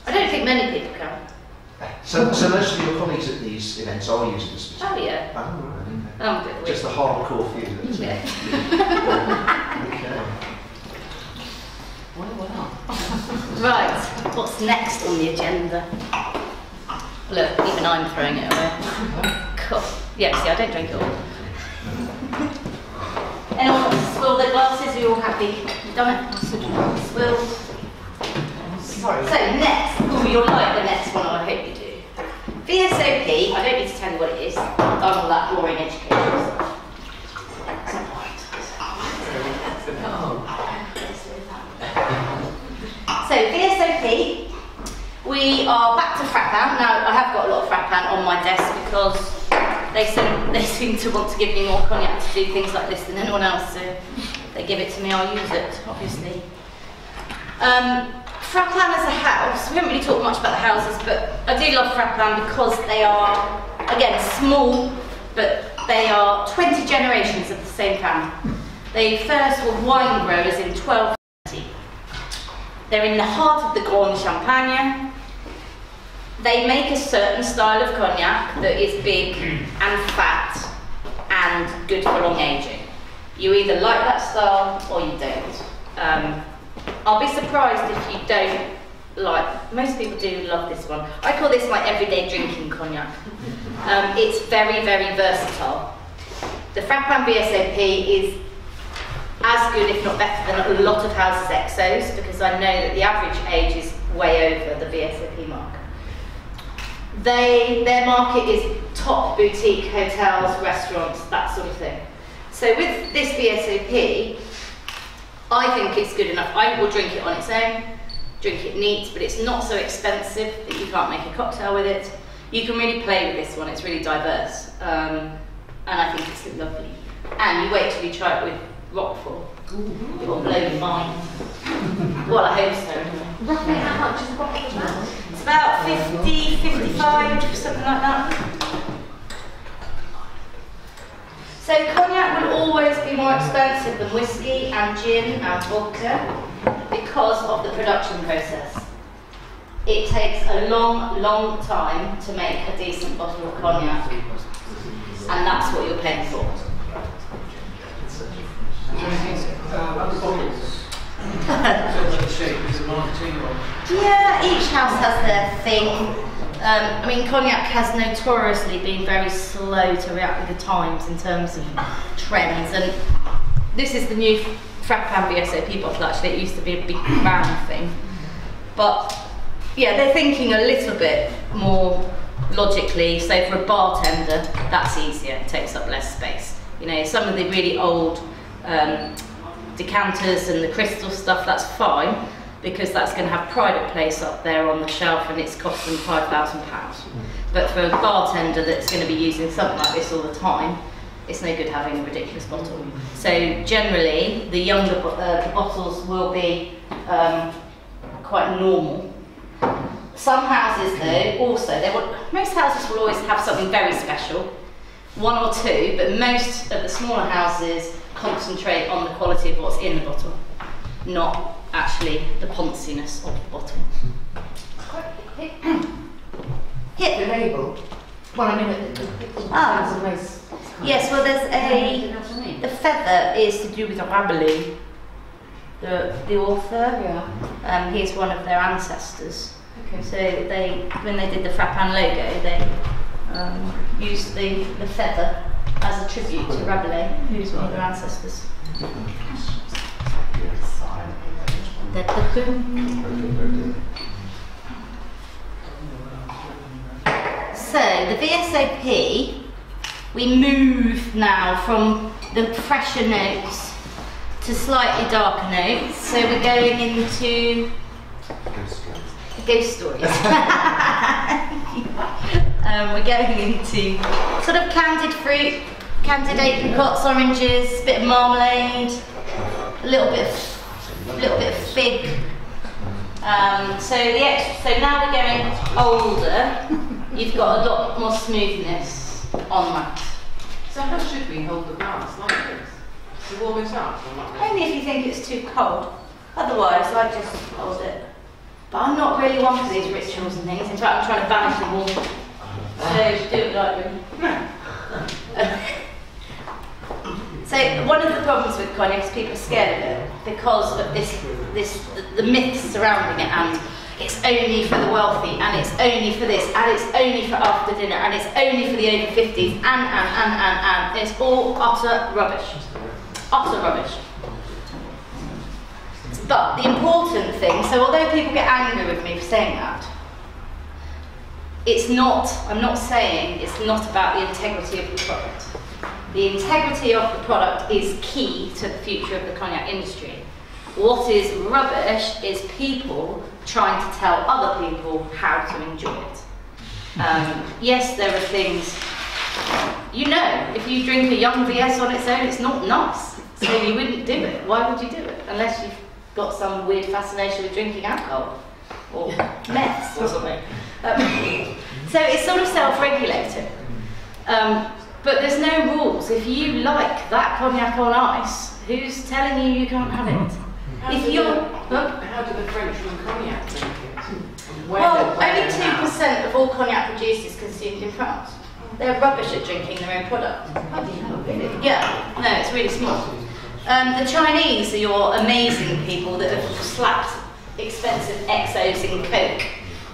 I don't think many people can. So most of your colleagues at these events are using the spittoon? Oh yeah. Oh, right, okay. Good. Just the hardcore few. Yeah. Okay. Wow. Right, what's next on the agenda? Look, even I'm throwing it away. Cool. Yeah, see, I don't drink it all. Anyone want to swill their glasses? Are you all happy? You done it? Swill. Sorry. So next, you'll like the next one, I hope you do. VSOP, I don't need to tell you what it is. I've done all that boring education stuff. So VSOP, we are back to Frappin. Now I have got a lot of Frappin on my desk because they seem to want to give me more cognac to do things like this than anyone else. So they give it to me, I'll use it, obviously. Frappin as a house, we haven't really talked much about the houses, but I do love Frappin because they are, again, small, but they are 20 generations of the same family. They first were wine growers in 1230. They're in the heart of the Grande Champagne. They make a certain style of cognac that is big and fat and good for long aging. You either like that style or you don't. I'll be surprised if you don't like, most people do love this one. I call this my everyday drinking cognac. It's very, very versatile. The Frappin VSOP is as good, if not better, than a lot of houses' XOs, because I know that the average age is way over the VSOP mark. Their market is top boutique hotels, restaurants, that sort of thing. So with this VSOP, I think it's good enough. I will drink it on its own, drink it neat, but it's not so expensive that you can't make a cocktail with it. You can really play with this one, it's really diverse. And I think it's lovely. And you wait till you try it with Roquefort. It will blow your mind. Well, I hope so. Roughly how much is a bottle of that? It's about 50, 55, something like that. So cognac will always be more expensive than whiskey and gin and vodka because of the production process. It takes a long, long time to make a decent bottle of cognac, and that's what you're paying for. Yeah, each house has their thing. I mean, cognac has notoriously been very slow to react with the times in terms of trends, and this is the new Frappin VSOP bottle actually. It used to be a big round thing, but yeah, they're thinking a little bit more logically. So for a bartender, that's easier, it takes up less space. You know, some of the really old decanters and the crystal stuff, that's fine, because that's going to have pride of place up there on the shelf and it's costing £5,000. But for a bartender that's going to be using something like this all the time, it's no good having a ridiculous bottle. So generally, the younger the bottles will be quite normal. Some houses though, also, most houses will always have something very special, one or two, but most of the smaller houses concentrate on the quality of what's in the bottle, not actually the ponciness of the bottle. Hit the label. Well, I mean, it depends on most. Yes, well, there's the feather is to do with Rabelais, the author. Yeah. He's one of their ancestors. Okay. So when they did the Frappin logo, they used the feather as a tribute to Rabelais, who's one of their ancestors. So the VSOP, we move now from the fresher notes to slightly darker notes. So we're going into ghost stories. We're going into sort of candied fruit, candied apricots, oranges, a bit of marmalade, a little bit of fig. So now we're going older. You've got a lot more smoothness on that. So how should we hold the glass like this? To warm it up or not? Only if you think it's too cold. Otherwise, I just hold it. But I'm not really one for these rituals and things. In fact, I'm trying to banish them all. So do it like them. So one of the problems with cognac is people are scared of it because of the myths surrounding it, and it's only for the wealthy, and it's only for this, and it's only for after dinner, and it's only for the over 50s, and it's all utter rubbish. Utter rubbish. But the important thing, so although people get angry with me for saying that, I'm not saying it's not about the integrity of the product. The integrity of the product is key to the future of the cognac industry. What is rubbish is people trying to tell other people how to enjoy it. Yes, there are things, if you drink a young VS on its own, it's not nice. So you wouldn't do it. Why would you do it? Unless you've got some weird fascination with drinking alcohol or meths or something. So it's sort of self-regulating. But there's no rules. If you like that cognac on ice, who's telling you can't have it? How do the French from cognac make it? Well, only 2% of all cognac produced is consumed in France. They're rubbish at drinking their own product. Really? Yeah, no, it's really small. The Chinese are your amazing people that have slapped expensive XOs in Coke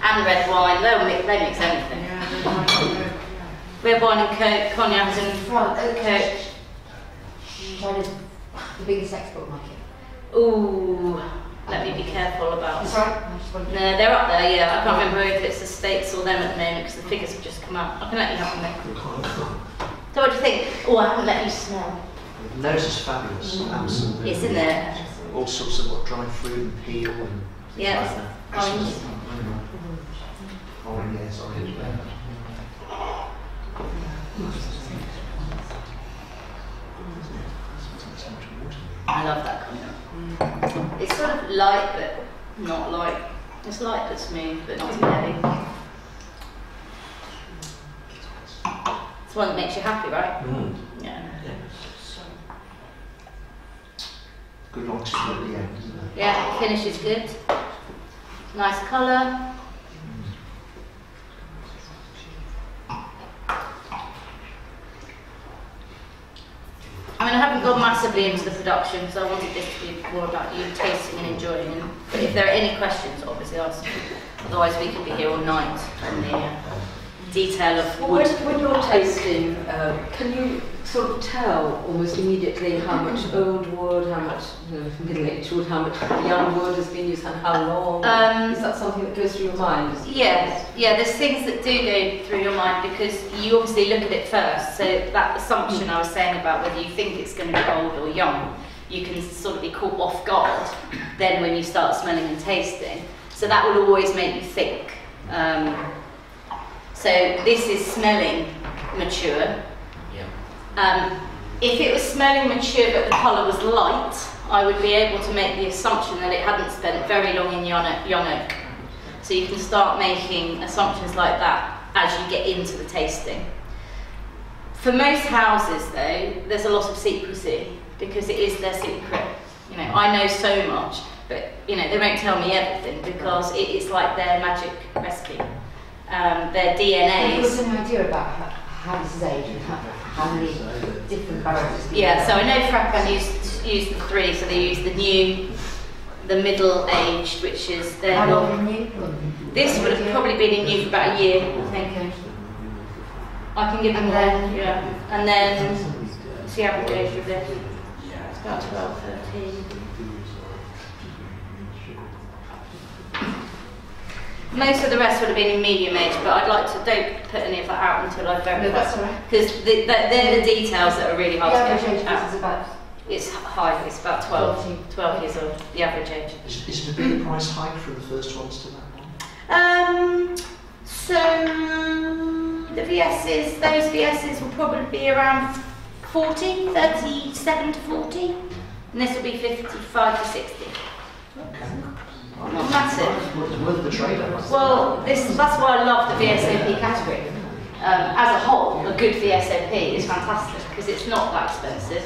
and red wine. They mix anything. Red wine and Coke, cognac and Coke. China's the biggest export market. Ooh, let me be careful about. Sorry? No, they're up there, yeah. I can't remember if it's the States or them at the moment because the figures have just come out. I can let you have them. So what do you think? Oh, I haven't let you smell. The nose is fabulous. Absolutely. It's in there. All sorts of dried fruit and peel and Yeah. orange. Orange, yes, orange. I love that cognac. It's sort of light, but not light. It's light but smooth, but not too heavy. It's one that makes you happy, right? Mm. Yeah. Good one to at the end, isn't it? Yeah, finish is good. Nice colour. I mean, I haven't gone massively into the production because I wanted this to be more about you tasting and enjoying it. But if there are any questions, obviously ask. Otherwise, we could be here all night on the detail of wood. When you're tasting, can you sort of tell almost immediately how much old wood, how much middle-aged wood, how much young wood has been used, and how long? Is that something that goes through your mind? Yeah, there's things that do go through your mind because you obviously look at it first. So that assumption I was saying about whether you think it's going to be old or young, you can sort of be caught off guard then when you start smelling and tasting. So that will always make you think. So this is smelling mature. If it was smelling mature but the colour was light, I would be able to make the assumption that it hadn't spent very long in young oak. So you can start making assumptions like that as you get into the tasting. For most houses though, there's a lot of secrecy because it is their secret. You know, I know so much, but you know, they won't tell me everything because it is like their magic recipe. Their DNA. Have you got an idea about how this is aged and how many different barrels? Yeah, so I know Frapan use the 3, so they use the new, the middle aged, which is their. How long new? This would have probably been in new for about a year, I think. I can give them then, yeah. And then, what's the average age of this? It's about 12, 13. Most of the rest would have been in medium age, but I'd like to, don't put any of that out until I've verified. No, that's all right. Because they're the details that are really hard to get out. Is about It's high, it's about 12 years old, the average age. Is it a bigger price hike from the first ones to that one? So the VSs, those VSs will probably be around 40, 37 to 40, and this will be 55 to 60. Not massive. It's worth the trade-off. Well, that's why I love the VSOP category. As a whole, a good VSOP is fantastic because it's not that expensive.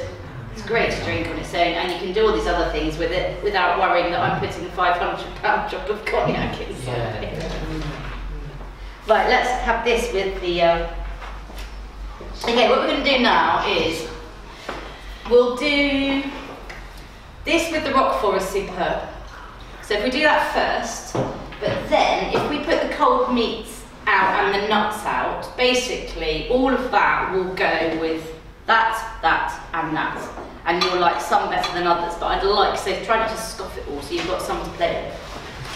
It's great to drink on its own, and you can do all these other things with it without worrying that I'm putting a £500 job of cognac inside it. Right, let's have this with the. Okay, what we're going to do now is we'll do this with the Roquefort is superb. So if we do that first, but then if we put the cold meats out and the nuts out, basically all of that will go with that, and that. And you'll like some better than others, but I'd like, so try not to scoff it all, so you've got some to play with.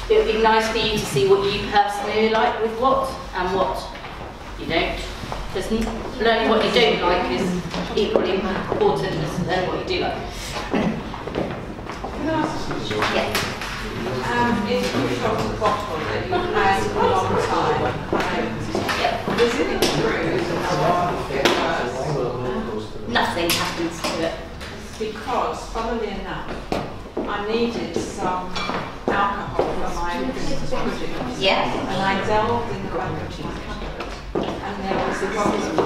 It would be nice for you to see what you personally like with what, and what you don't. Because learning what you don't like is equally important as learning what you do like. Yeah. If you shot a bottle that you had a long time, does it improve Nothing happens to it. Because, funnily enough, I needed some alcohol for my pudding. Yeah. And I delved in the back of my cupboard, and there was a bottle of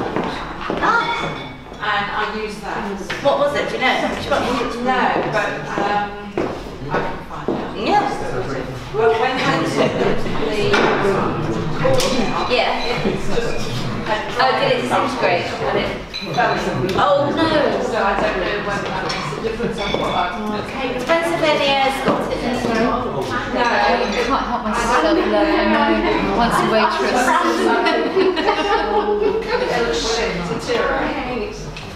Ah. and I used that. What was it? Do you know? Which one? No, but I can find out. Yeah. But when I took the Yeah. it's just Oh, did it disintegrate? Oh no! So I don't know whether that makes a difference on what Okay, depends if any air's got in it. I can't help myself, love. I know. Once a waitress.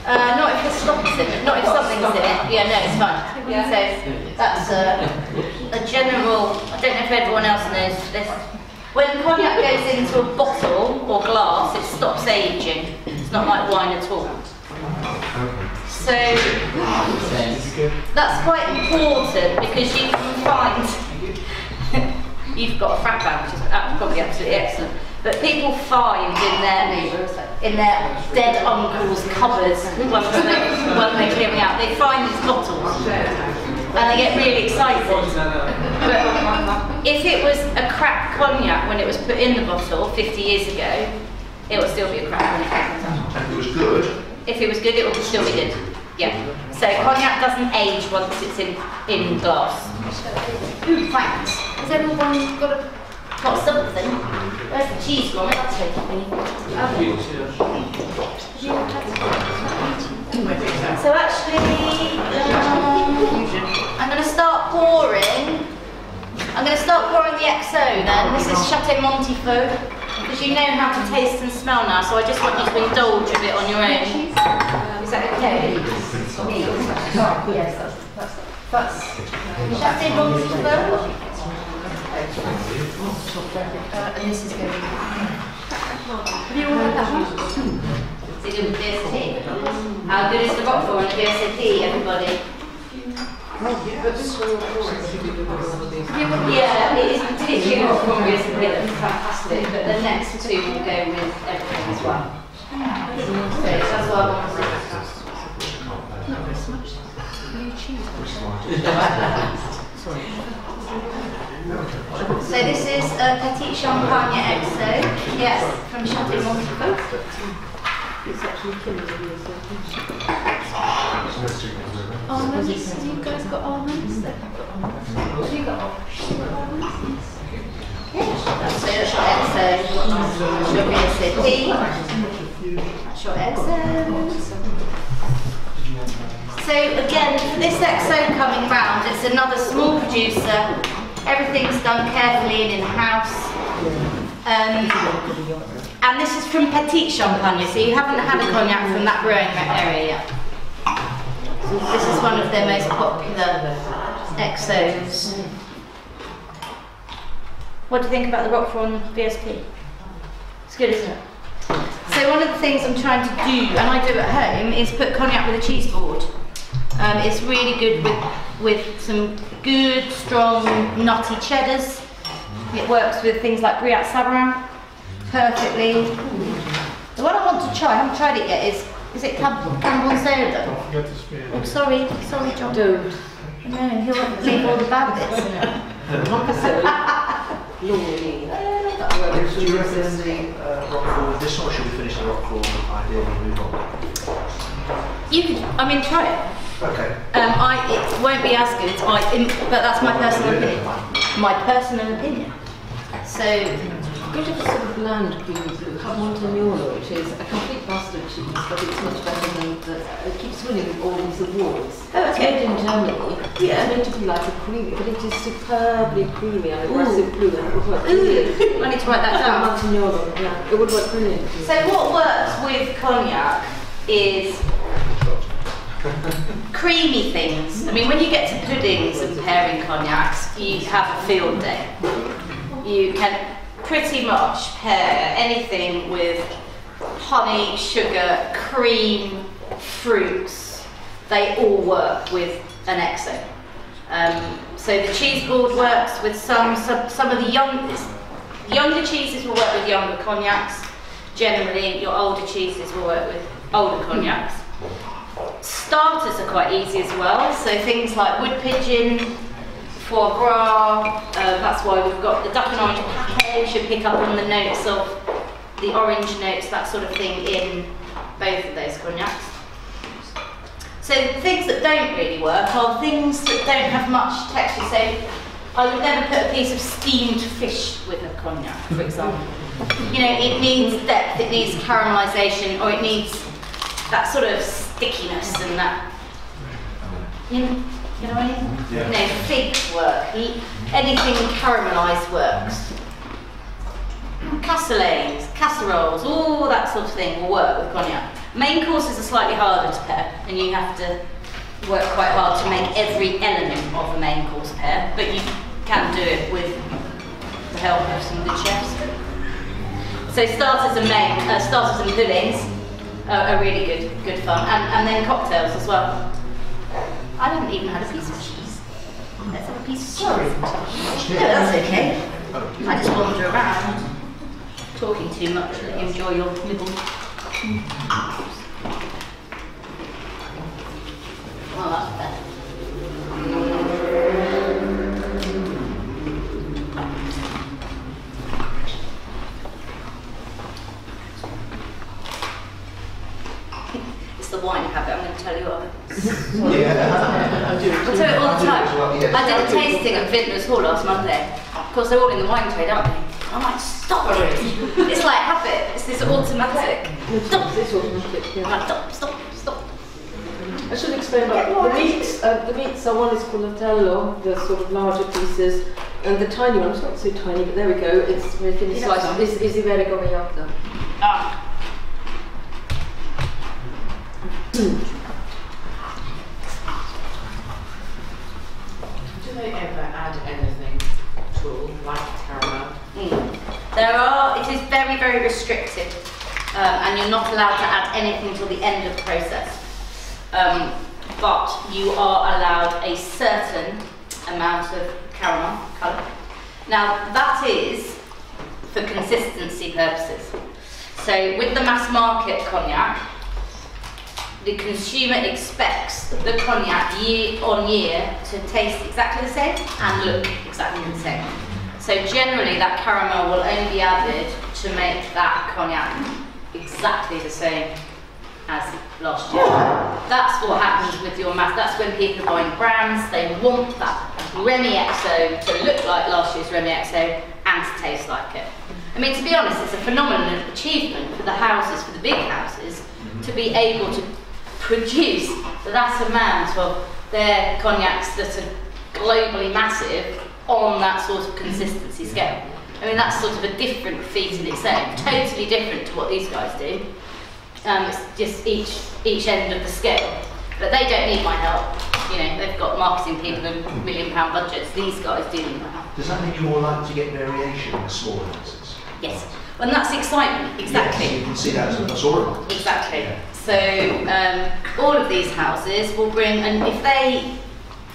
Not if the stock's in it. Not if something's in it. Yeah, no, it's fine. Yeah. So that's a general. I don't know if everyone else knows this. When cognac goes into a bottle or glass, it stops aging. It's not like wine at all. So that's quite important because you can find you've got a Frapan, which is probably absolutely excellent. But people find in their dead uncle's cupboards when they're clearing out, they find these bottles and they get really excited. But if it was a crap cognac when it was put in the bottle 50 years ago, it will still be a crap when it comes out. And it was good. If it was good, it will still be good. Yeah. So cognac doesn't age once it's in glass. Ooh, thanks. Has everyone got something? Where's the cheese gone? That's taking So actually, I'm going to start pouring. I'm going to start pouring the XO then. This is Chateau Montifaux, because you know how to taste and smell now, so I just want you to indulge a bit on your own. Is that okay? Yes, that's Chateau Montifaux. And this is going to be. Have you all had that one? Is it with VSOP? How good is the Roquefort and the VSOP, everybody? Yeah, it is particularly Roquefort and VSOP, that's fantastic, but the next two will go with everything as well. That's why I want to So this is Petit Champagne XO, yes, from Chateau Montevaux. It's actually killing me. Almonds, have you guys got almonds? Have you got almonds? That's so short XO, short BSAP, short XO. So again, for this XO coming round, it's another small producer. Everything's done carefully and in-house. And this is from Petit Champagne, so you haven't had a cognac from that brewing area yet. This is one of their most popular XOs. What do you think about the Roquefort on VSP? It's good, isn't it? So one of the things I'm trying to do, and I do at home, is put cognac with a cheese board. It's really good with some good, strong, nutty cheddars. It works with things like Brillat Savarin perfectly. The one I want to try, I haven't tried it yet, is it Cambonzolo? Oh, sorry, John. Don't. No, he'll leave all the bad bits in it. Do you recommend the Roquefort with this, or should we finish the Roquefort and ideally move on? You could, I mean, try it. Okay. It won't be as good, but that's my personal opinion. My personal opinion. So, Go to the sort of bland creamy blue, Montagnolo, which is a complete bastard cheese, but it's much better than it keeps winning all these awards. Oh, okay. It's made in Germany. Yeah. It's meant to be like a creamy, but it is superbly creamy and aggressive blue, and it would work brilliant. I need to write that down. Montagnolo, yeah, it would work brilliant. So what works with cognac is creamy things. I mean, when you get to puddings and pairing cognacs, you have a field day. You can pretty much pair anything with honey, sugar, cream, fruits. They all work with an XO. So the cheese board works with some of the younger cheeses will work with younger cognacs. Generally, your older cheeses will work with older cognacs. Starters are quite easy as well, so things like wood pigeon, foie gras, that's why we've got the duck and orange pâté, should pick up on the notes of the orange notes, that sort of thing in both of those cognacs. So things that don't really work are things that don't have much texture. So I would never put a piece of steamed fish with a cognac, for example. You know, it needs depth, it needs caramelisation, or it needs that sort of stickiness and that. You know what I mean? Yeah. You know, figs work. Anything caramelised works. Cassoulets, casseroles, all that sort of thing will work with cognac. Main courses are slightly harder to pair, and you have to work quite hard to make every element of a main course pair, but you can do it with the help of some good chefs. So starters and puddings are really good fun, and then cocktails as well. I haven't even had a piece of cheese. Let's have a piece of cheese. Sorry. No, that's okay. I just wander around, talking too much. Let you enjoy your nibble. Well, that's better. It's the wine habit, I'm going to tell you of it. Yeah. I do it all the time. I did a tasting at Vintners Hall last Monday. Of course, they're all in the wine trade, aren't they? I'm like, stop it! It's like habit. It's this automatic. Stop! It's automatic, yeah. Like, stop! I should explain about the meats. The meats are, one is colatello, the sort of larger pieces, and the tiny one, it's not so tiny, but there we go, it's very thinly sliced, is Iberico Vallata. Ah. Do they ever add anything at all, like caramel? It is very, very restricted, and you're not allowed to add anything until the end of the process. But you are allowed a certain amount of caramel colour. Now that is for consistency purposes. So with the mass market cognac, the consumer expects the cognac year on year to taste exactly the same and look exactly the same. So generally that caramel will only be added to make that cognac exactly the same as last year. That's what happens with your mass. That's when people are buying brands. They want that Remy XO to look like last year's Remy XO and to taste like it. I mean, to be honest, it's a phenomenal achievement for the houses, for the big houses, to be able to produce that amount of their cognacs that are globally massive on that sort of consistency scale. I mean, that's sort of a different feat in itself, totally different to what these guys do. It's just each end of the scale. But they don't need my help. You know, they've got marketing people and £1 million budgets. These guys do need my help. Does that mean you're more likely to get variation in smaller houses? Yes. Well, and that's excitement, exactly. Yes, you can see that as a sort. Exactly. Yeah. So all of these houses will bring, and if they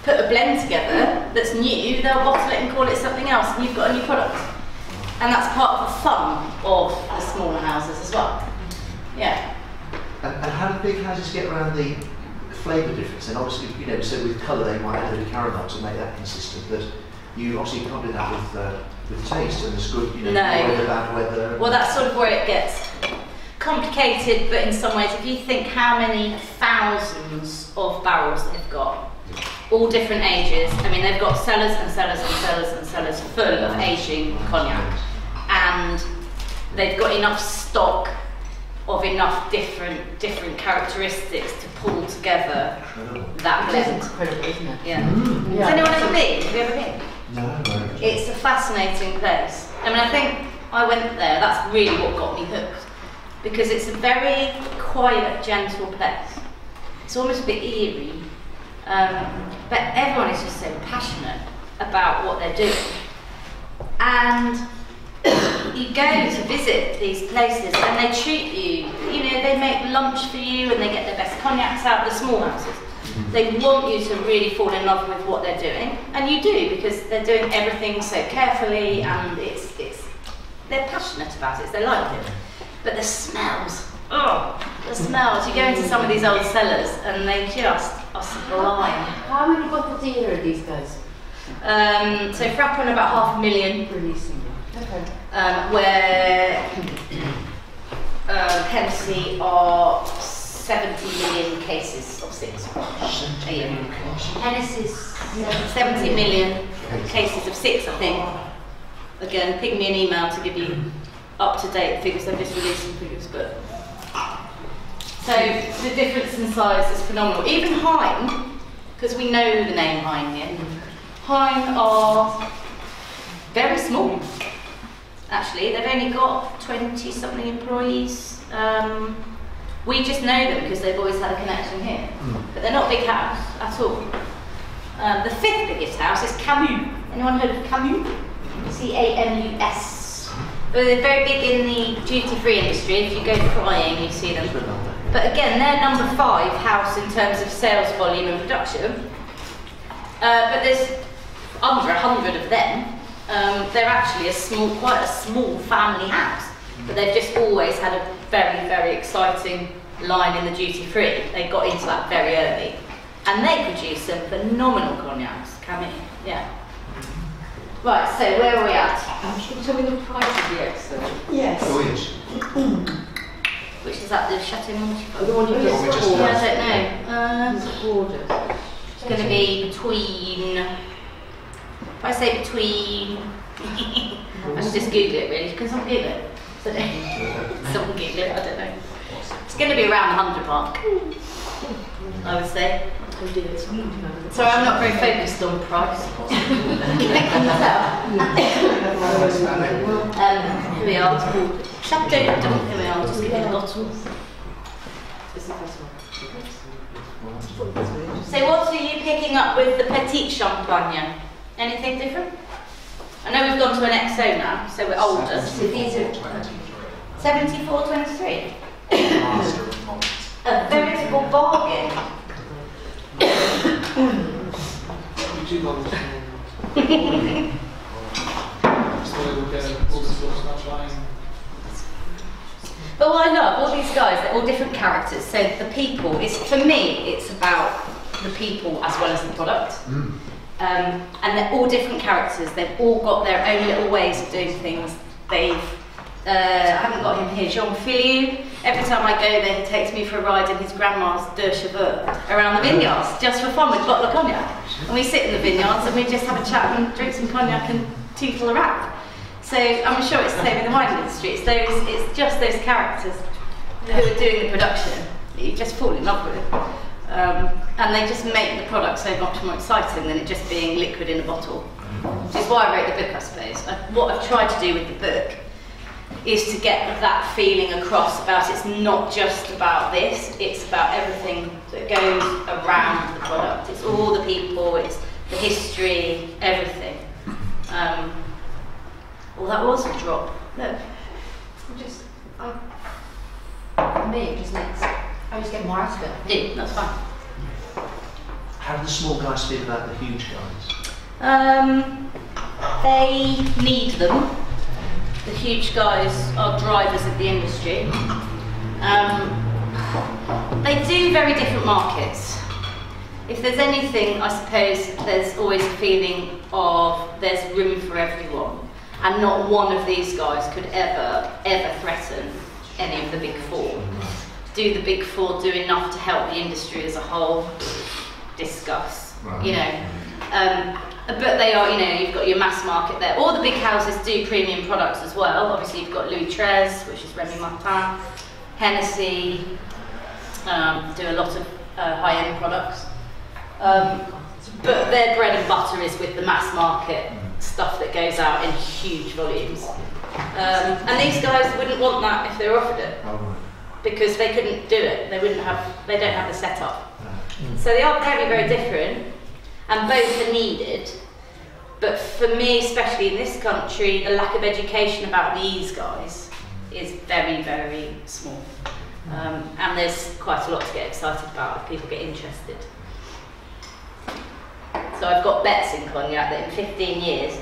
put a blend together that's new, they'll bottle it and call it something else, and you've got a new product. And that's part of the fun of the smaller houses as well. Yeah. And how do big houses get around the flavour difference? And obviously, you know, so with colour they might add a bit of caramel to make that consistent, but you obviously can't do that with taste, and there's good, you know, weather, bad weather. Well, that's sort of where it gets complicated, but in some ways, if you think how many thousands of barrels they've got, all different ages. I mean, they've got cellars and cellars and cellars and cellars full of aging cognac, and they've got enough stock of enough different characteristics to pull together that blend. It's incredible, isn't it? Yeah. Has anyone ever been? Have you ever been? No. It's a fascinating place. I mean, I think I went there. That's really what got me hooked, because it's a very quiet, gentle place. It's almost a bit eerie. But everyone is just so passionate about what they're doing. And you go to visit these places and they treat you, you know, they make lunch for you and they get their best cognacs out of the small houses. They want you to really fall in love with what they're doing, and you do, because they're doing everything so carefully, and they're passionate about it, it's their life. But the smells, the smells. You go into some of these old cellars and they just are sublime. How many bottles a year are these guys? So Frappon about 500,000. Releasing them. Okay. Where Hennessy are 70 million cases of 6 a year. Hennessy's 70 million cases of 6, I think. Again, ping me an email to give you up-to-date figures. I've just released some figures, but so the difference in size is phenomenal. Even Hein, because we know the name Hein here. Hein are very small. Actually, they've only got 20-something employees. We just know them because they've always had a connection here. But they're not a big house at all. The 5th biggest house is Camus. Anyone heard of Camus? C-A-M-U-S. They're very big in the duty-free industry. If you go flying, you see them. But again, they're number 5 house in terms of sales volume and production. But there's under 100 of them. They're actually quite a small family house, but they've just always had a very, very exciting line in the duty-free. They got into that very early, and they produce some phenomenal cognacs. Camille, yeah. Right, so where are we at? Can you tell me the price of the XO? Yes. Oh, yes. Which is that, the Chateau Montipo? The one you just Yeah, I don't know. It's gorgeous. It's going to be between. If I say between, I can just Google it really. Can someone Google it? Someone Google it, I don't know. It's going to be around the 100 mark, I would say. So I'm not very focused on price. Can you tell? Here we are. Chateau, here we are, just give you the bottle. So what are you picking up with the Petit Champagne? Anything different? I know we've gone to an XO now, so we're older. So these are 74.23. A veritable bargain. But what I love, all these guys, they're all different characters. So the people, for me, it's about the people as well as the product. And they're all different characters. They've all got their own little ways of doing things. I haven't got him here, Jean-Philippe. Every time I go there, he takes me for a ride in his grandma's deux cheveux around the vineyards, just for fun with a bottle of cognac. And we sit in the vineyards and we just have a chat and drink some cognac and tootle a rap. So I'm sure it's the same in the wine industry. It's just those characters who are doing the production that you just fall in love with. And they just make the product so much more exciting than it just being liquid in a bottle. Which is why I wrote the book, I suppose. What I've tried to do with the book is to get that feeling across about it's not just about this, it's about everything that goes around the product. It's all the people, it's the history, everything. Well, that was a drop. Look. For me, it just makes, I just get more out of it. Yeah, that's fine. How do the small guys feel about the huge guys? They need them. The huge guys are drivers of the industry. They do very different markets. If there's anything, I suppose there's always a feeling of there's room for everyone, and not one of these guys could ever threaten any of the big four. Do the big four do enough to help the industry as a whole? Discuss, you know. But they are, you know, you've got your mass market there. All the big houses do premium products as well. Obviously you've got Louis XIII, which is Remy Martin, Hennessy, do a lot of high-end products. But their bread and butter is with the mass market stuff that goes out in huge volumes. And these guys wouldn't want that if they were offered it, because they couldn't do it. They don't have the setup. So they are very, very different, and both are needed. But for me, especially in this country, the lack of education about these guys is very, very small. And there's quite a lot to get excited about if people get interested. So I've got bets in cognac that in 15 years,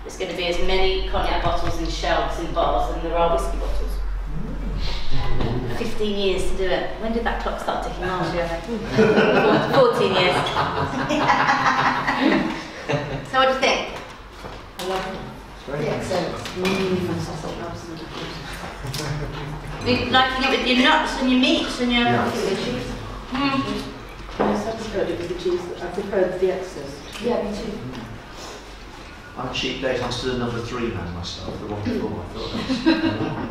there's going to be as many cognac bottles in shelves in bars than there are whiskey bottles. 15 years to do it. When did that clock start ticking? Last year, 14 years. So what do you think? I love it. It's very Yeah, nice. so it's fantastic. You liking it with your nuts and your meats and your... Yeah. I preferred it with the cheese. I preferred the excess. Yeah, me too. On a cheap date, I'm still a number 3 man myself. The one before, I thought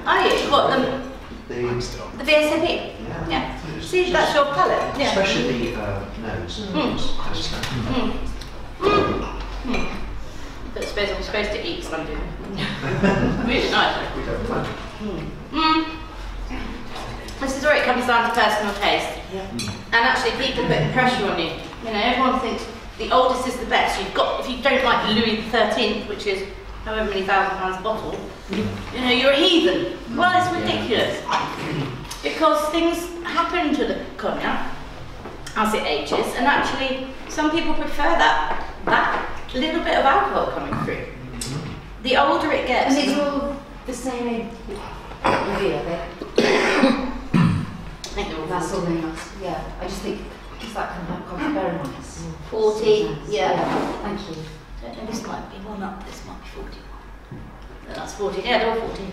Are you? What, the the VSOP? Yeah. See, that's your palate. Yeah. especially nose. But I suppose I'm supposed to eat something. Really nice. We don't mind. This is where it comes down to personal taste. And actually people put pressure on you. You know, everyone thinks the oldest is the best. You've got, if you don't like Louis XIII, which is however many £1,000 a bottle, you know, you're a heathen. Well, it's ridiculous. Because things happen to the cognac as it ages, and actually some people prefer that little bit of alcohol coming through. The older it gets. And these are all the same age. Yeah, I think they're all that's all very nice. Yeah, I just think just that kind of very nice. 40, yeah. Thank you. I don't know, this might be one up, this might be 41. No, that's 40, yeah, they're all 40.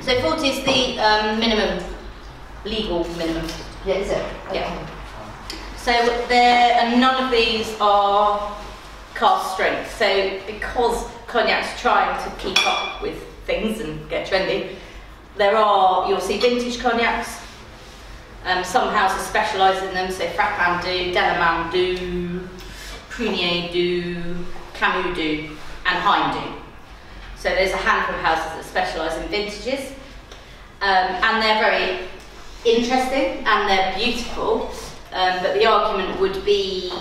So 40 is the minimum, legal minimum. Yeah, is it? Okay. Yeah. So and none of these are cask strength. So because cognac's trying to keep up with things and get trendy, you'll see vintage cognacs. Some houses specialise in them, so Frappin do, Delamane do, Prunier do, Camus do, and Hein do. So there's a handful of houses that specialise in vintages, and they're very interesting and they're beautiful. But the argument would be,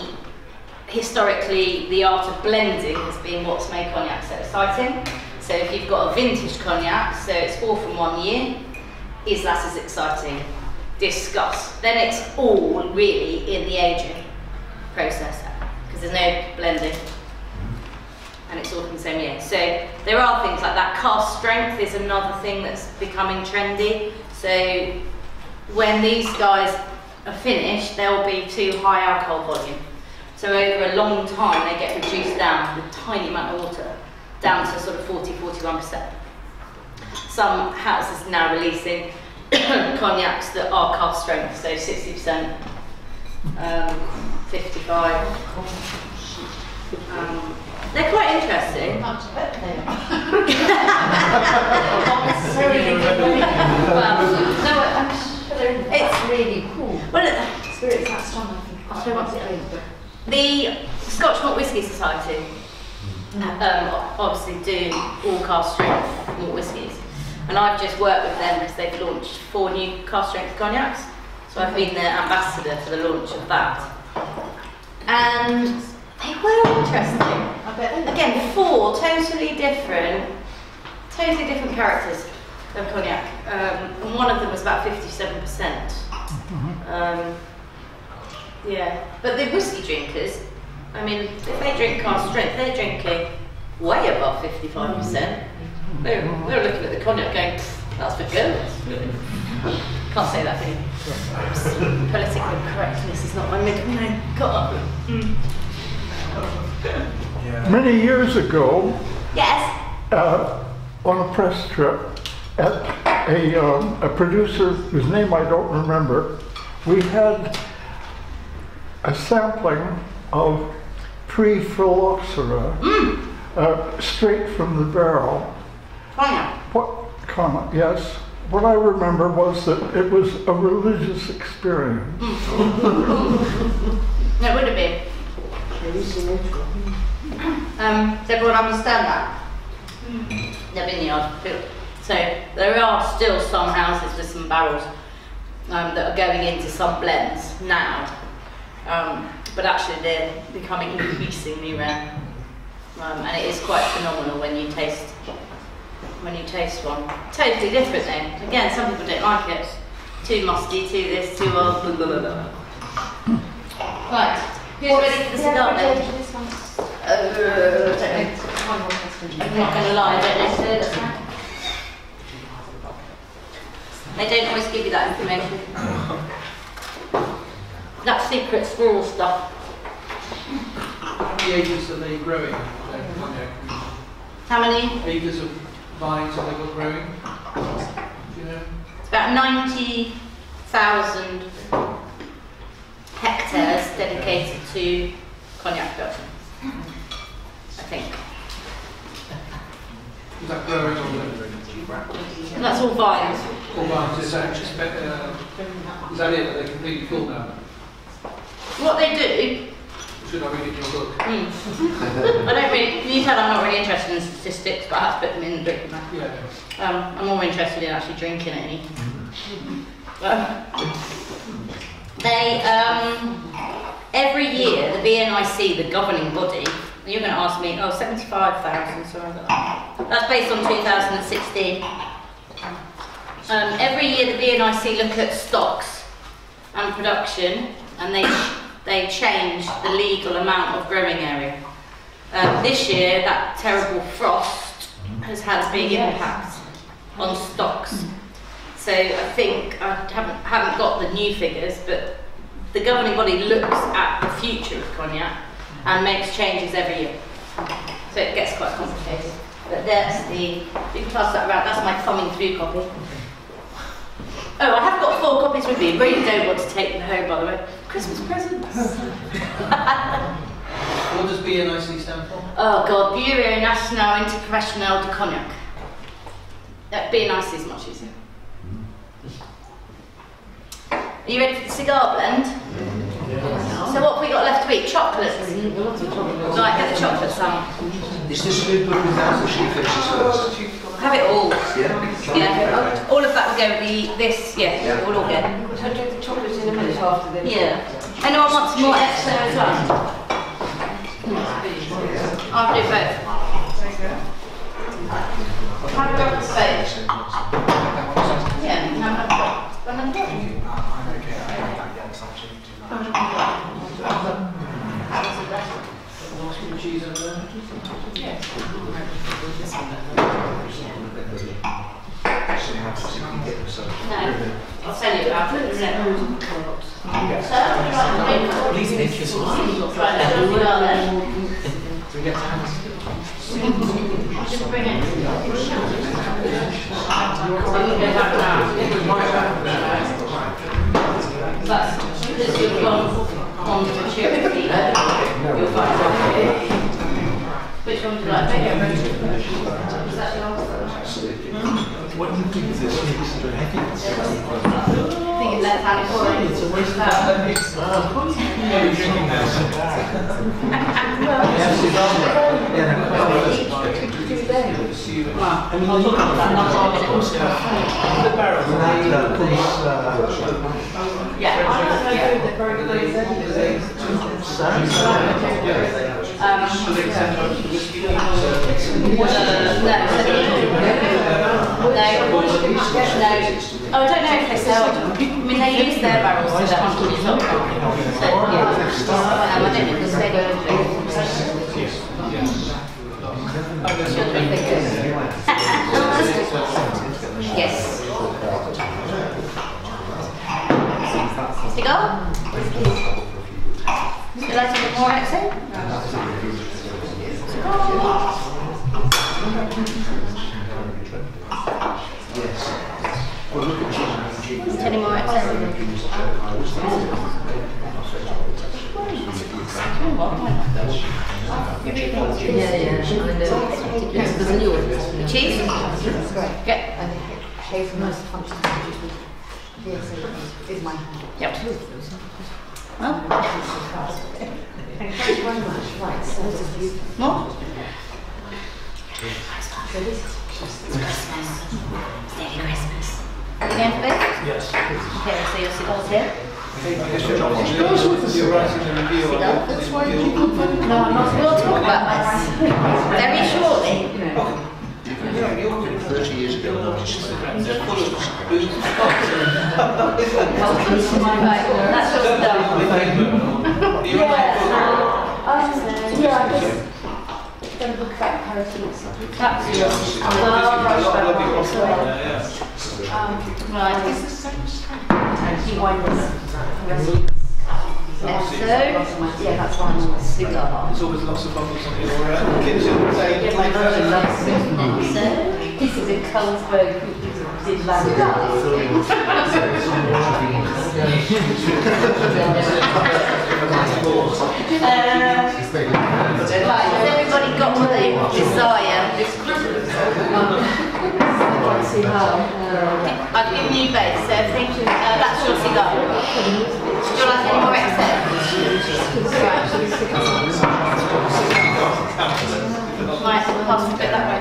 historically, the art of blending has been what's made cognac so exciting. So if you've got a vintage cognac, so it's all from 1 year, is that as exciting? Discuss. Then it's all really in the aging process, because there's no blending, and it's all from the same year. So there are things like that. Cask strength is another thing that's becoming trendy. So when these guys are finished, they'll be too high alcohol volume. So over a long time, they get reduced down with a tiny amount of water, down to sort of 40–41%. Some houses now releasing cognacs that are cask strength, so 60%, 55. They're quite interesting. Not bad, they are. Not necessarily. Well, no, It's really cool. well, Spirit's that strong, I think. I'll tell you what's it. The Scotch Malt Whisky Society obviously do all cask strength malt whiskies, and I've just worked with them because they've launched 4 new cask strength cognacs. So I've been their ambassador for the launch of that, and they were interesting. I bet they Again, 4 totally different characters of cognac, and one of them was about 57%. Yeah, but the whiskey drinkers, I mean, if they drink cask strength, they're drinking way above 55%. They're looking at the cognac going, that's for girls. Can't say that thing. Political correctness is not my middle name. God. Many years ago, Yes. on a press trip, at a producer whose name I don't remember, we had a sampling of pre-phylloxera straight from the barrel. Cognac. Yes. What I remember was that it was a religious experience. It would have been. Does everyone understand that? The vineyard. So there are still some houses with some barrels that are going into some blends now, but actually they're becoming increasingly rare, and it is quite phenomenal when you taste one. Totally different though. Again, some people don't like it. Too musty, too this, too old. Blah, blah, blah, blah. Right. Who's ready for the cigar then? One more question. I'm not going to lie, I don't know. That's right. They don't always give you that information. That secret squirrel stuff. How many acres are they growing? How many? Acres of vines have they got growing? Do you know? It's about 90,000 hectares dedicated to cognac production, I think. Is that growing or delivering? And that's all vines. Or vines, is that just, is that it? Are they completely full now? What they do, Should I read it in your book? I don't really, you said I'm not really interested in statistics, but I have to put them in the drink now. Yeah. I'm more interested in actually drinking any. They, every year, the BNIC, the governing body, you're going to ask me, 75,000, sorry about that. That's based on 2016. Every year the BNIC look at stocks and production, and they change the legal amount of growing area. This year, that terrible frost has had a big impact on stocks. So I think, I haven't got the new figures, but the governing body looks at the future of cognac and makes changes every year. So it gets quite complicated. But that's the, you can pass that around, that's my thumbing through copy. Oh, I have got 4 copies with me, really don't want to take them home, by the way. Christmas presents. What does BNIC stand for? Oh God, Bureau National Interprofessionnel de Cognac. BNIC is much easier. Are you ready for the cigar blend? So what have we got left to eat? Chocolates? Right, get the chocolates out. Is this food good without the sheep fishes first? Have it all. Yeah? Yeah. All of that will go with this, Yeah. we'll all get. I'll do the chocolate in a minute after this. Yeah. Anyone wants more extra as well? I'll do both. Have a go with both. Yeah, you can have a go. Cheese over there? No. I'll tell you about it in a minute. So, These inches. right, let's do that then. Do we get hands? Just bring it. So you go back now. That's because you've gone on to maturity. You'll find out. Which one do you like? Is that yours? What do you think is this? I think it's left hand corner. It's a waste of time. Yeah, you're drinking that. I'll talk about that not all. The barrels. Yeah. Oh, I don't know if they sell them. I mean, they use their barrels to contribute up. So, yeah. I don't know if they say yes. Cigar? Would you like a bit more accent? Any more accent? Cheese? Yeah. Hazelnut functions is my Yep. Well, thank you very much. Right, so this is more? so this Merry Christmas. Are you going for this? Yes. Okay, so your cigar's here. You're writing the review. That's why you keep on no, I'm not. We'll talk about this very shortly. 30 years ago, no, That's your stuff. yeah, I just done a book about parotids. That's yours. Right. Yeah, that's one cigar. There's always lots of bottles on your kitchen table. Yeah, my mother loves it. This is a Carlsberg did last Right, has everybody got what they desire? I've given you both, so I think that's your cigar. Do you like any more except? Right, so we'll pass a bit that way.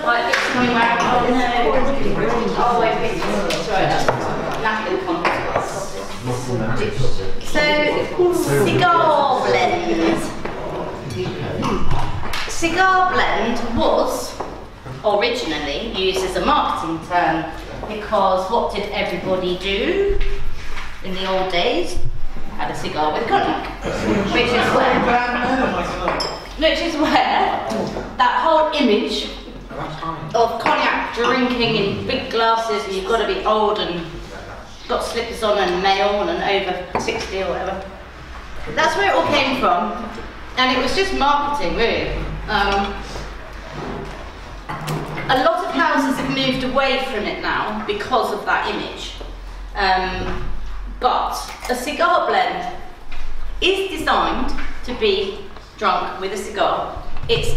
Right, it's coming round. Oh no. Oh wait, sorry, that's napkin context. So, cigar blend. Cigar blend was originally used as a marketing term because what did everybody do in the old days? Had a cigar with cognac, which is where that whole image of cognac drinking in big glasses and you've got to be old and got slippers on and male and over 60 or whatever. That's where it all came from, and it was just marketing really. A lot of houses have moved away from it now because of that image. But a cigar blend is designed to be drunk with a cigar. It's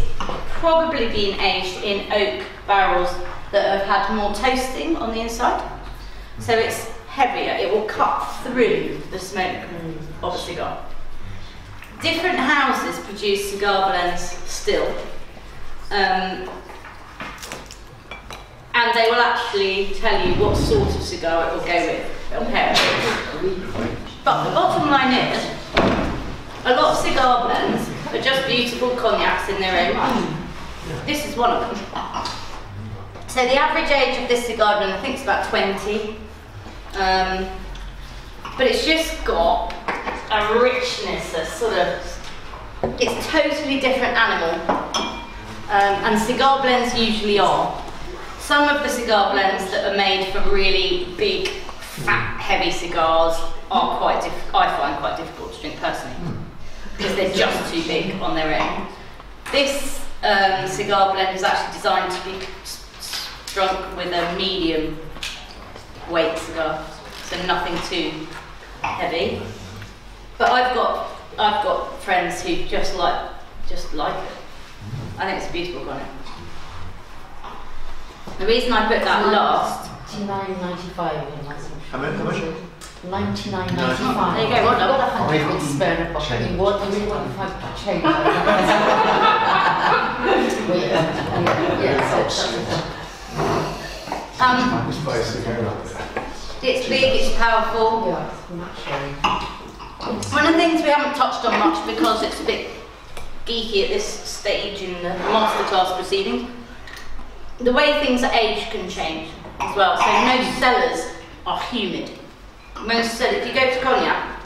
probably been aged in oak barrels that have had more toasting on the inside. So it's heavier, it will cut through the smoke of a cigar. Different houses produce cigar blends still. And they will actually tell you what sort of cigar it will go with. They'll pair it. But the bottom line is, a lot of cigar blends are just beautiful cognacs in their own right. This is one of them. So the average age of this cigar blend, I think, is about 20. But it's just got a richness, a sort of, it's a totally different animal. And cigar blends usually are. some of the cigar blends that are made for really big, fat, heavy cigars are I find quite difficult to drink personally, because they're just too big on their own. This cigar blend is actually designed to be drunk with a medium weight cigar, so nothing too heavy. But I've got friends who just like it. I think it's a beautiful cognac. The reason I put that last. $99.95. How much? $99.95. There you go, what I've got 100 quid spare in a pocket. You really want to find a change? It's big, it's powerful. Yeah, One of the things we haven't touched on much because it's a bit geeky at this stage in the masterclass proceedings, the way things are aged can change as well. So most cellars are humid. Most cellars, if you go to Cognac,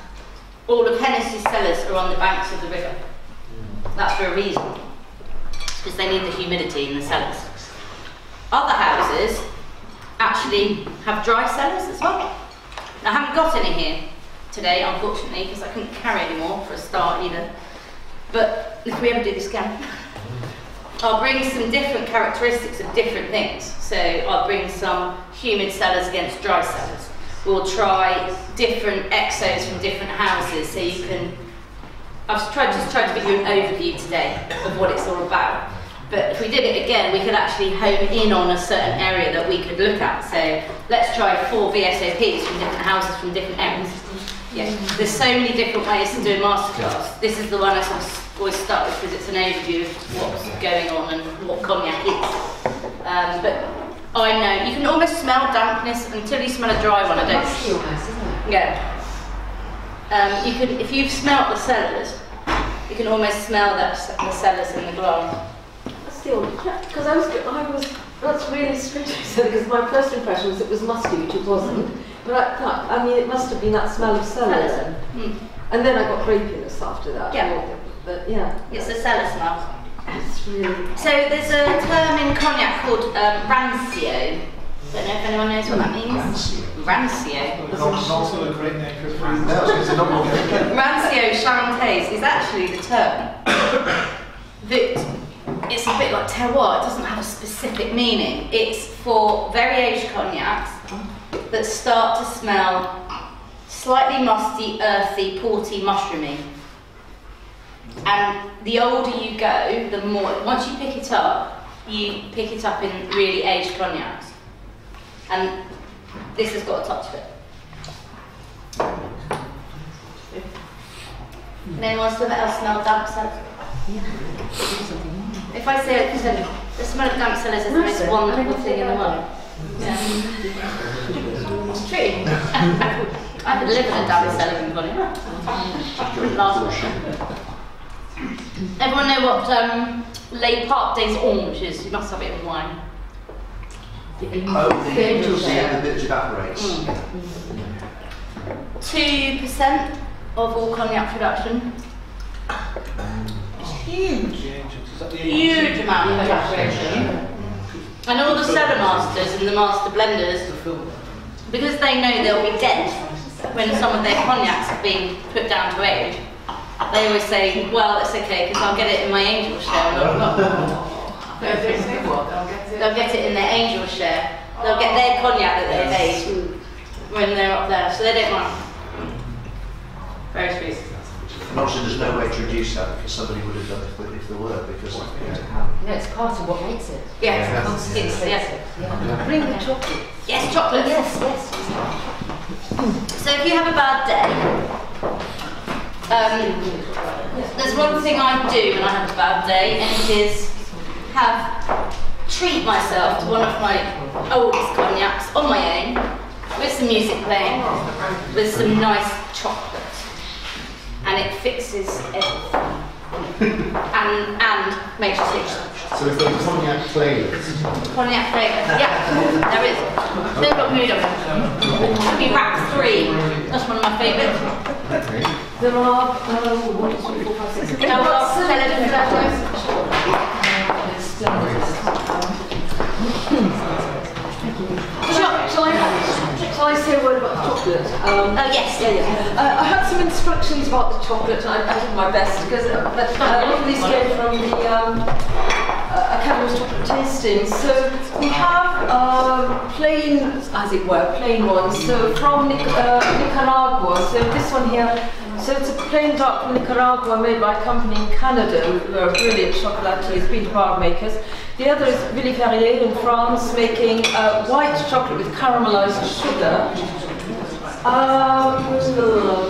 all of Hennessy's cellars are on the banks of the river. That's for a reason, because they need the humidity in the cellars. Other houses actually have dry cellars as well. Now, I haven't got any here today, unfortunately, because I couldn't carry any more for a start either. But if we ever do this again, I'll bring some different characteristics of different things. So I'll bring some humid cellars against dry cellars. We'll try different exos from different houses, so you can. I've just tried to give you an overview today of what it's all about. But if we did it again, we could actually home in on a certain area that we could look at. So let's try 4 VSOPs from different houses from different areas. Yeah, there's so many different ways to do a masterclass. This is the one I sort of always start with because it's an overview of what's going on and what cognac is. But I know you can almost smell dampness until you smell a dry one. I don't. Musky almost, isn't it? Yeah. You could, if you've smelt the cellars, you can almost smell the cellars in the glass. Because I was, that's really strange, because my first impression was it was musty, which it wasn't. But I mean, it must have been that smell of cellar then. And then I got grapiness after that. Yeah. But yeah. It's the cellar smell. It's really. So there's a term in cognac called rancio. I don't know if anyone knows what that means. Rancio. Also a great name for a fruit. Rancio Charentaise is actually the term that it's a bit like terroir. It doesn't have a specific meaning. It's for very aged cognacs that start to smell slightly musty, earthy, porty, mushroomy. And the older you go, the more, once you pick it up in really aged cognacs. And this has got a touch of it. And anyone else smell damp cellars? If I say the smell of damp cellars is the most wonderful thing in the world. Yeah. It's true. I could live in a damp cellar in Cognac. Wouldn't last long. Everyone know what Les Parcs des Anges is? You must have it in wine. Oh, the angels and the bit evaporates. 2% of all cognac production. It's huge. Huge amount of evaporation. And all the cellar masters and the master blenders, because they know they'll be dead when some of their cognacs have been put down to age, they always say, well, it's okay because I'll get it in my angel share. They'll get it in their angel share. They'll get their cognac that they've aged when they're up there, so they don't mind. Very sweet. And obviously there's no way to reduce that because somebody would have done it if there were, because No, it's part of what makes it. Yeah, Bring the chocolate. Yes, chocolate. Yes. So if you have a bad day, there's one thing I do when I have a bad day, and it is treat myself to one of my oldest cognacs on my own, with some music playing, with some nice chocolate. And it fixes everything. and makes you sleep. So is there a cognac playlist? Cognac flavour, yeah, there is. They've got mood of it. Could be Rack 3, that's one of my favourites. There are 1, 2, 3, 4, 5, 6. Now what's the It's Shall I say a word about the chocolate? Oh yes. I had some instructions about the chocolate, and I did my best because a lot of these came from the Academy's chocolate tasting. So we have plain, as it were, plain ones. So from Nicaragua. So this one here. So it's a plain dark from Nicaragua made by a company in Canada who are brilliant chocolatiers, bean bar makers. The other is Willy Ferrier in France making white chocolate with caramelized sugar.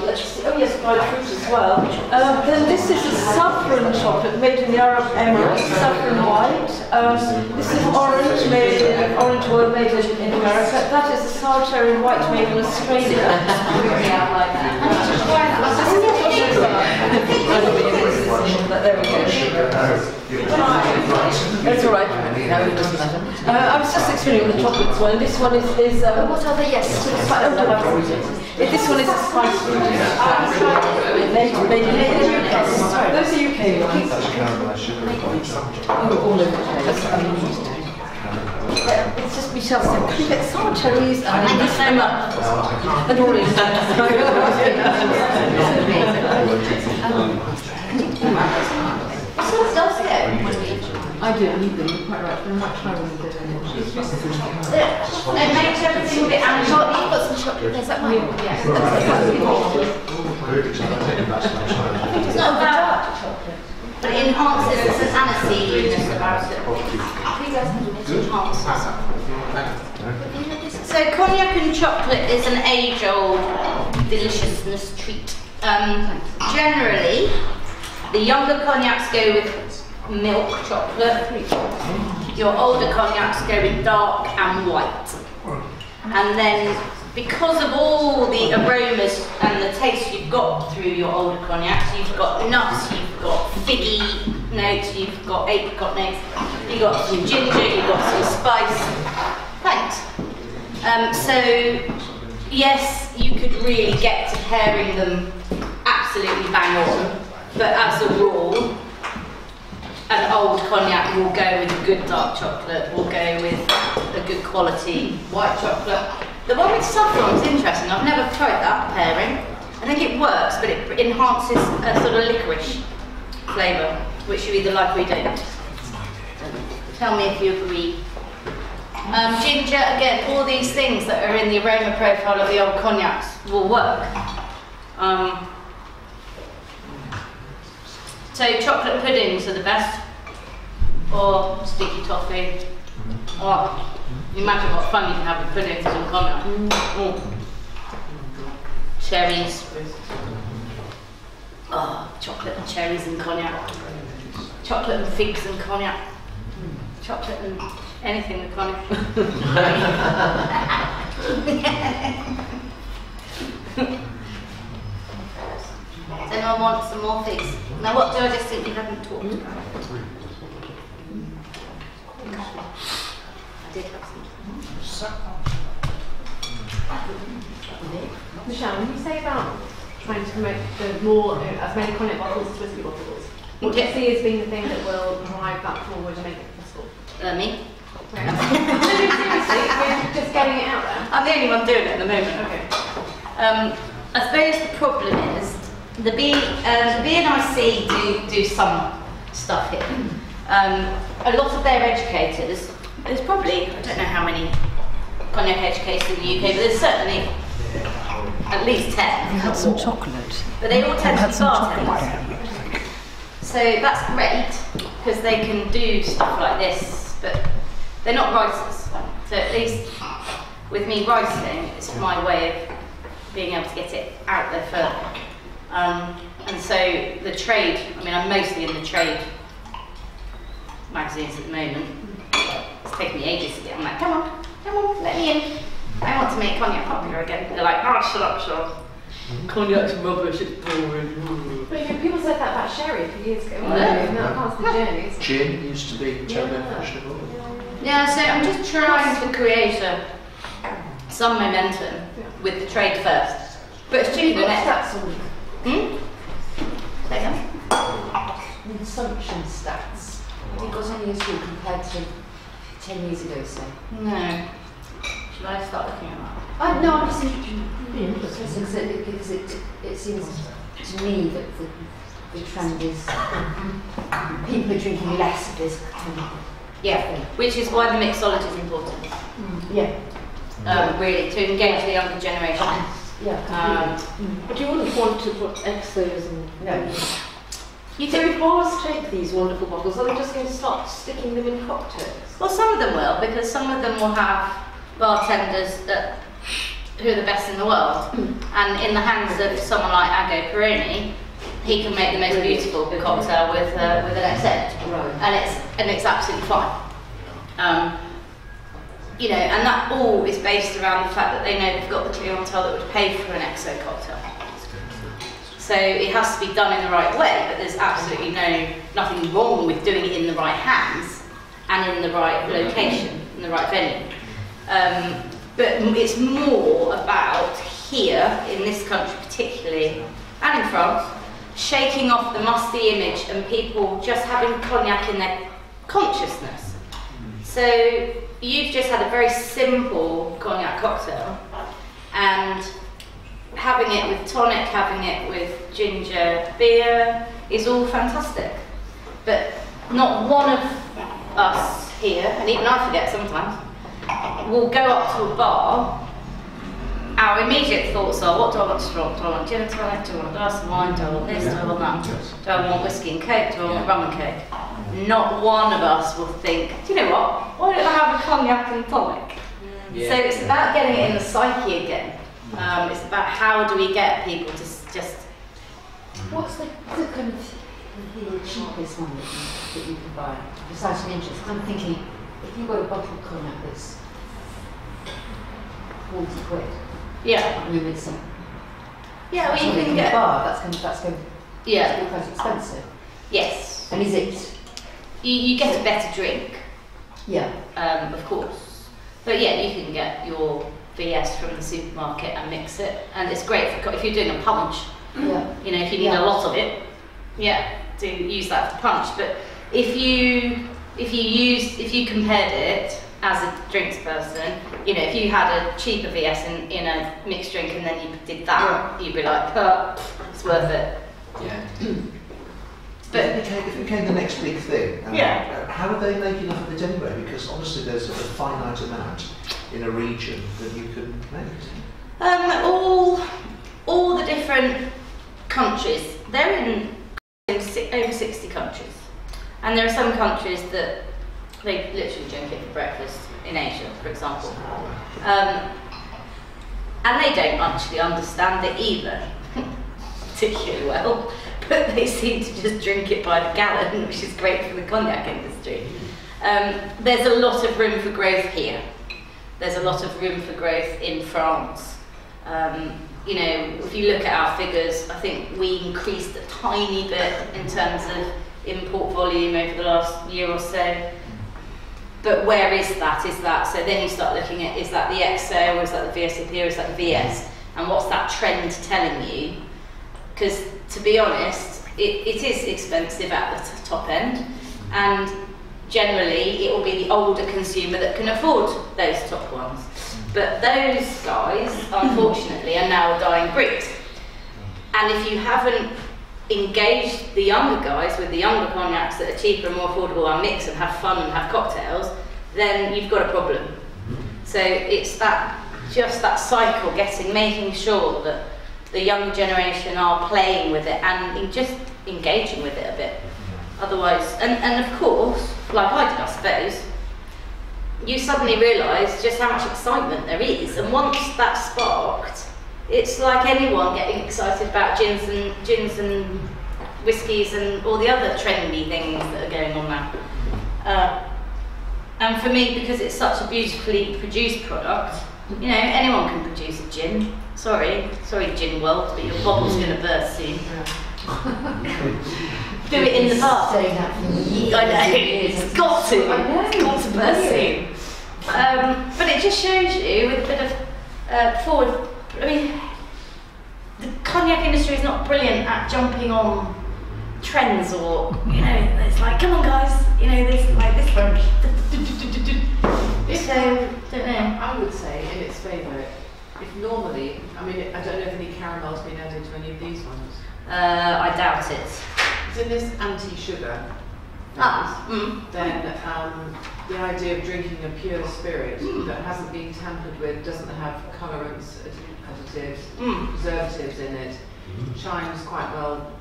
Let's see. Oh yes, dried fruit as well. Then this is a saffron chocolate made in the Arab Emirates, saffron white. This is orange oil made in America. That is a sour cherry white made in Australia. There we go. That's all right. No, it doesn't matter. I was just explaining the chocolates one. This one is what are they? Yes. This one is a spice fruit. Made in the UK. Those are UK ones. Oh, all over the place. It's just Michelle said, could you get sour cherries and this and orange? Someone does it. I do, I need them, you're quite right, but I might try one of them. It makes everything a bit animal. You've got some chocolate, is that mine? Yeah. It's not about chocolate, but it enhances, there's an aniseedness about it. It enhances. So cognac and chocolate is an age-old deliciousness treat. Generally, the younger cognacs go with milk chocolate. Your older cognacs go with dark and white. And then, because of all the aromas and the taste you've got through your older cognacs, you've got nuts, you've got figgy notes, you've got apricot notes, you've got some ginger, you've got some spice. Thanks. So, yes, you could really get to pairing them absolutely bang on. But as a rule, an old cognac will go with a good dark chocolate, will go with a good quality white chocolate. The one with saffron is interesting. I've never tried that pairing. I think it works, but it enhances a sort of licorice flavour, which you either like or you don't. Tell me if you agree. Ginger, again, all these things that are in the aroma profile of the old cognacs will work. So chocolate puddings are the best, or sticky toffee. Oh, imagine what fun you can have with puddings and cognac. Cherries. Oh, chocolate and cherries and cognac. Chocolate and figs and cognac. Chocolate and anything with cognac. Does anyone want some more figs? Now what do I just think we haven't talked about? I did have some. Michelle, when you say about trying to make as many cognac bottles as whiskey bottles, what do you see as being the thing that will drive that forward and make it possible? Me? Seriously, we're just getting it out there. I'm the only one doing it at the moment. Okay. I suppose the problem is the BNIC do some stuff here. A lot of their educators, there's probably, I don't know how many cognac educators in the UK, but there's certainly at least 10. We had some chocolate. But they all tend to be bartenders. So that's great, because they can do stuff like this, but they're not writers. So at least with me writing, it's my way of being able to get it out there further. And so the trade, I mean, I'm mostly in the trade magazines at the moment. It's taken me ages to get. I'm like, come on, let me in. I want to make cognac popular again. They're like, oh, shut up. Cognac's rubbish, it's boring. But people said that about sherry a few years ago. That's the journey. Gin used to be terribly fashionable. Yeah, so I'm just trying to create some momentum with the trade first. But it's cheaper than it. Say again? Consumption stats. Have you got any issue compared to 10 years ago, say? No. Should I start looking at that? No, I'm just interested because it seems to me that the trend is people are drinking less of this kind of thing. Which is why the mixology is important. Really, to engage the younger generation. But you wouldn't want to put XOs in. No. So if bars take these wonderful bottles, are they just going to start sticking them in cocktails? Well, some of them will, because some of them will have bartenders who are the best in the world. And in the hands of someone like Ago Peroni, he can make the most beautiful cocktail with an accent, and it's absolutely fine. You know, and that all is based around the fact that they know they've got the clientele that would pay for an XO cocktail. So it has to be done in the right way, but there's absolutely nothing wrong with doing it in the right hands and in the right location, in the right venue. But it's more about here, in this country particularly, and in France, shaking off the musty image and people just having cognac in their consciousness. So you've just had a very simple cognac cocktail, and having it with tonic, having it with ginger beer is all fantastic. But not one of us here, and even I forget sometimes, will go up to a bar. Our immediate thoughts are, what do I want to drink? Do I want gin and tonic? Do I want a glass of wine? Do I want this? Do I want that? Do I want whiskey and coke? Do I want rum and coke? Not one of us will think, do you know what? Why don't I have a cognac and tonic? So it's about getting it in the psyche again. It's about how do we get people to just... What's the kind of the cheapest one that you can buy? Besides an interest, I'm thinking, if you've got a bottle of cognac that's 40 quid, I mean, it's some... Yeah, well, you can get... bar, that's going to be quite expensive. Yes. And is it... You get a better drink. Yeah. Of course. But yeah, you can get your VS from the supermarket and mix it, and it's great for if you're doing a punch. Yeah. You know, if you need a lot of it, to use that for punch. But if you compared it as a drinks person, you know, if you had a cheaper VS in a mixed drink and then you did that, you'd be like, it's worth it. Yeah. But if it became the next big thing, how are they making enough of it anyway? Because honestly, there's a finite amount in a region that you can make. All the different countries, they're in over 60 countries, and there are some countries that they literally drink it for breakfast. In Asia, for example, and they don't actually understand it either particularly well. But they seem to just drink it by the gallon, which is great for the cognac industry. There's a lot of room for growth here. There's a lot of room for growth in France. You know, if you look at our figures, I think we increased a tiny bit in terms of import volume over the last year or so. But where is that? So then you start looking at, is that the XO, or is that the VSOP, or is that the VS? And what's that trend telling you? Because to be honest, it is expensive at the top end, and generally it will be the older consumer that can afford those top ones. But those guys, unfortunately, are now a dying breed. And if you haven't engaged the younger guys with the younger cognacs that are cheaper and more affordable and mix and have fun and have cocktails, then you've got a problem. So it's just that cycle, making sure that the younger generation are playing with it and just engaging with it a bit. Otherwise, and of course, like I did, I suppose, you suddenly realise just how much excitement there is, and once that's sparked, it's like anyone getting excited about gins and whiskies and all the other trendy things that are going on now. And for me, because it's such a beautifully produced product, you know, anyone can produce a gin. Sorry, gin world, but your bottle's going to burst soon. Do it in the bar. Saying that for years. I know, it's got to. It's got to burst soon. But it just shows you with a bit of forward. I mean, the cognac industry is not brilliant at jumping on trends, or, you know, it's like, come on guys, you know, there's like this one. So, don't know. I would say, in its favour, if normally, I mean, I don't know if any caramel's been added to any of these ones. I doubt it. It's in this anti-sugar. Then the idea of drinking a pure spirit that hasn't been tampered with, doesn't have colorants, additives, preservatives in it, chimes quite well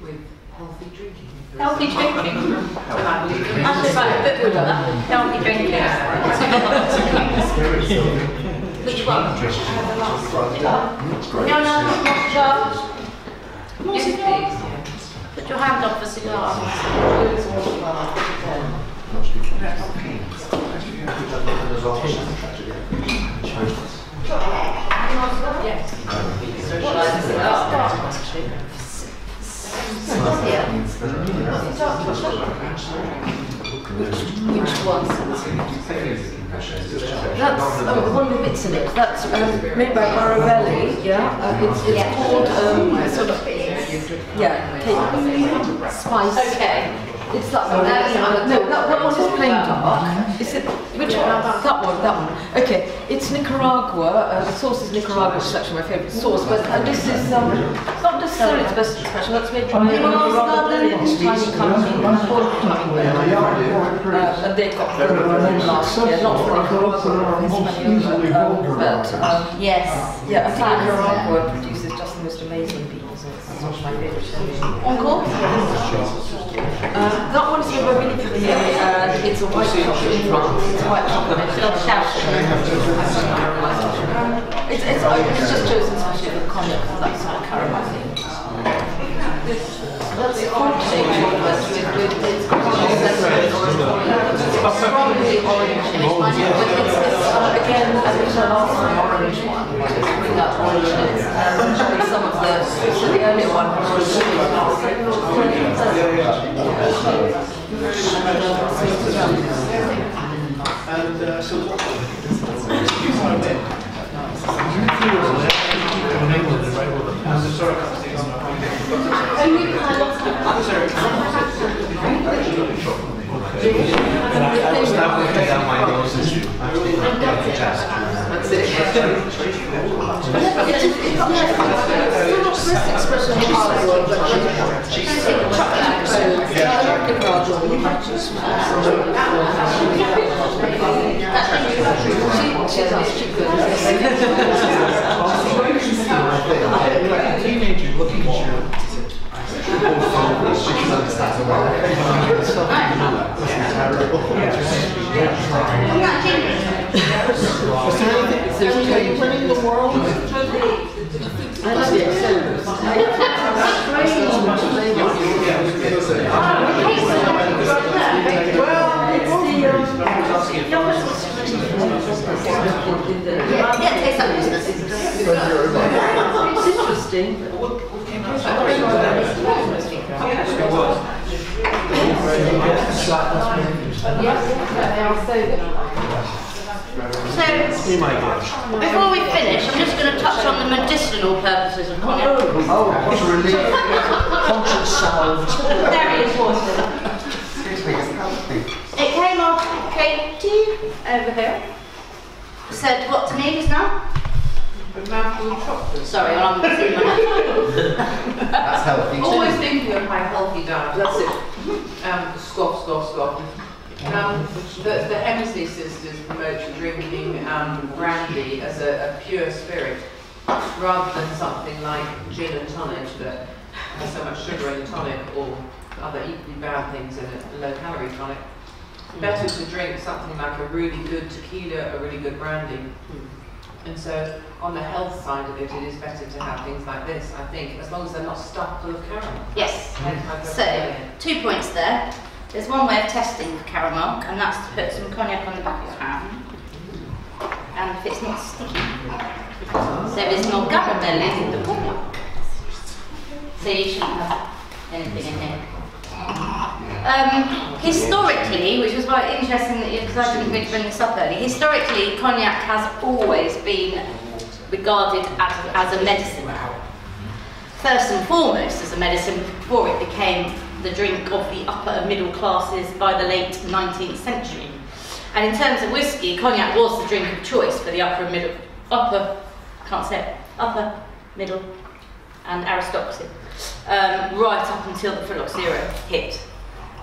with healthy drinking. Healthy drinking. That's right, a bit good on that. Healthy drinking. Which one? More cigars. Put your hand up for cigars. Which one? That's one of the bits in it. That's made by Brachet. Yeah, it's called sort of spice. Okay. It's that one. No, that one is plain dark. Is it? Which one? That one. Okay, it's Nicaragua. The sauce is Nicaragua, which is actually my favourite sauce. But this is not necessarily its best expression. That's made by Nicaragua. It's tiny company. And they got the last year, not for Nicaragua, but yes. Yeah, I think Nicaragua produces just the most amazing people. So it's one of my favourites. Encore? That one is made by Really Clear, and it's a white chocolate in France. It's a white chocolate. It's not shout. It's just chosen especially for cognac for that sort of caramel thing. That's the orange it's strongly orange, but it's again, as we said last time, orange one. Bring that orangeness. Some of the earlier one was Teenager looking at you. Is there anything winning the world? Interesting. So, before we finish, I'm just going to touch on the medicinal purposes of cognac. Oh, what a relief. Conscience salved. Very important. It came off Katie over here. Said what to me just now? A mouthful of chocolate. Sorry, I'm seeing my That's healthy. Always thinking of my healthy diet. That's it. Scoff. The Hemsley sisters promote drinking brandy as a pure spirit, rather than something like gin and tonic that has so much sugar in the tonic or other equally bad things in it, a low-calorie tonic. Better to drink something like a really good tequila, a really good brandy. And so, on the health side of it, it is better to have things like this, I think, as long as they're not stuffed full of caramel. Yes. So, 2 points there. There's one way of testing for caramel, and that's to put some cognac on the back of your hand. And if it's not sticky, there is no caramel in the cognac. So you shouldn't have anything in here. Historically, which was quite interesting that because I didn't really bring this up earlier, historically cognac has always been regarded as a medicine. First and foremost as a medicine before it became the drink of the upper and middle classes by the late 19th century. And in terms of whiskey, cognac was the drink of choice for the upper, middle, and aristocracy, right up until the phylloxera hit.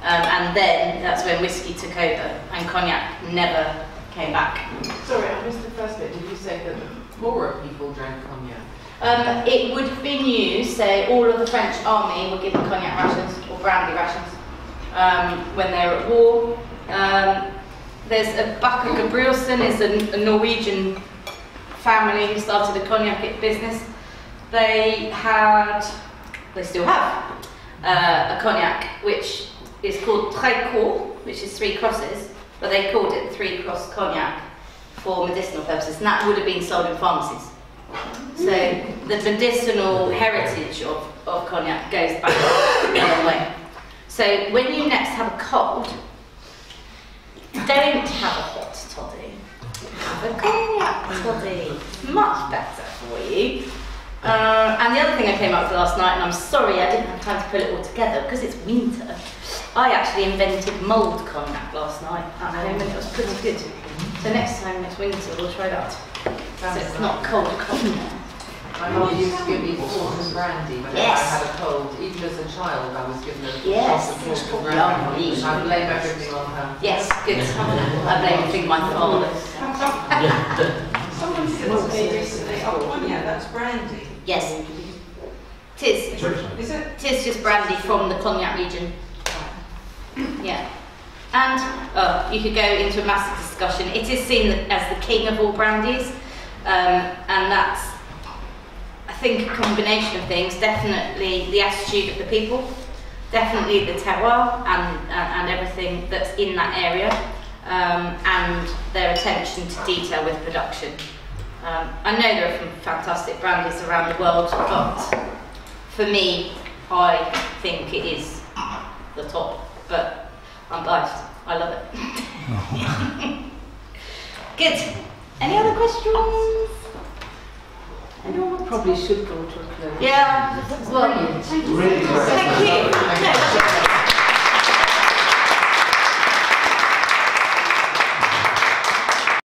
And then that's when whiskey took over, and cognac never came back. Sorry, I missed the first bit. Did you say that poorer people drank cognac? It would have been used, say, all of the French army were given cognac rations or brandy rations when they were at war. There's a Bakker Gabrielsen, is a Norwegian family who started a cognac business. They still have a cognac which is called Très Court, which is 3 crosses, but they called it 3 cross cognac for medicinal purposes, and that would have been sold in pharmacies. So the medicinal heritage of cognac goes back a long way. So when you next have a cold, don't have a hot toddy, have a cognac toddy, much better for you. And the other thing I came up with last night, and I'm sorry I didn't have time to put it all together because it's winter, I actually invented mulled cognac last night at home, and it was pretty good. So next time it's winter we'll try that. So it's not cold cognac. My mum used to give me port and brandy whenever I had a cold. Even as a child, I was given a shot of port and brandy. I blame everything on her. Yes, good. I blame everything on my father. Someone said to me recently, oh, cognac, that's brandy. Yes. It is. Is it? It is just brandy from the cognac region. Yeah. And you could go into a massive discussion. It is seen as the king of all brandies, and that's, I think, a combination of things. Definitely the attitude of the people, definitely the terroir and everything that's in that area, and their attention to detail with production. I know there are some fantastic brandies around the world, but for me, I think it is the top. But I'm biased. I love it. Good. Any other questions? Anyone? Probably should go to a close. Yeah. Well, Really thank you. No,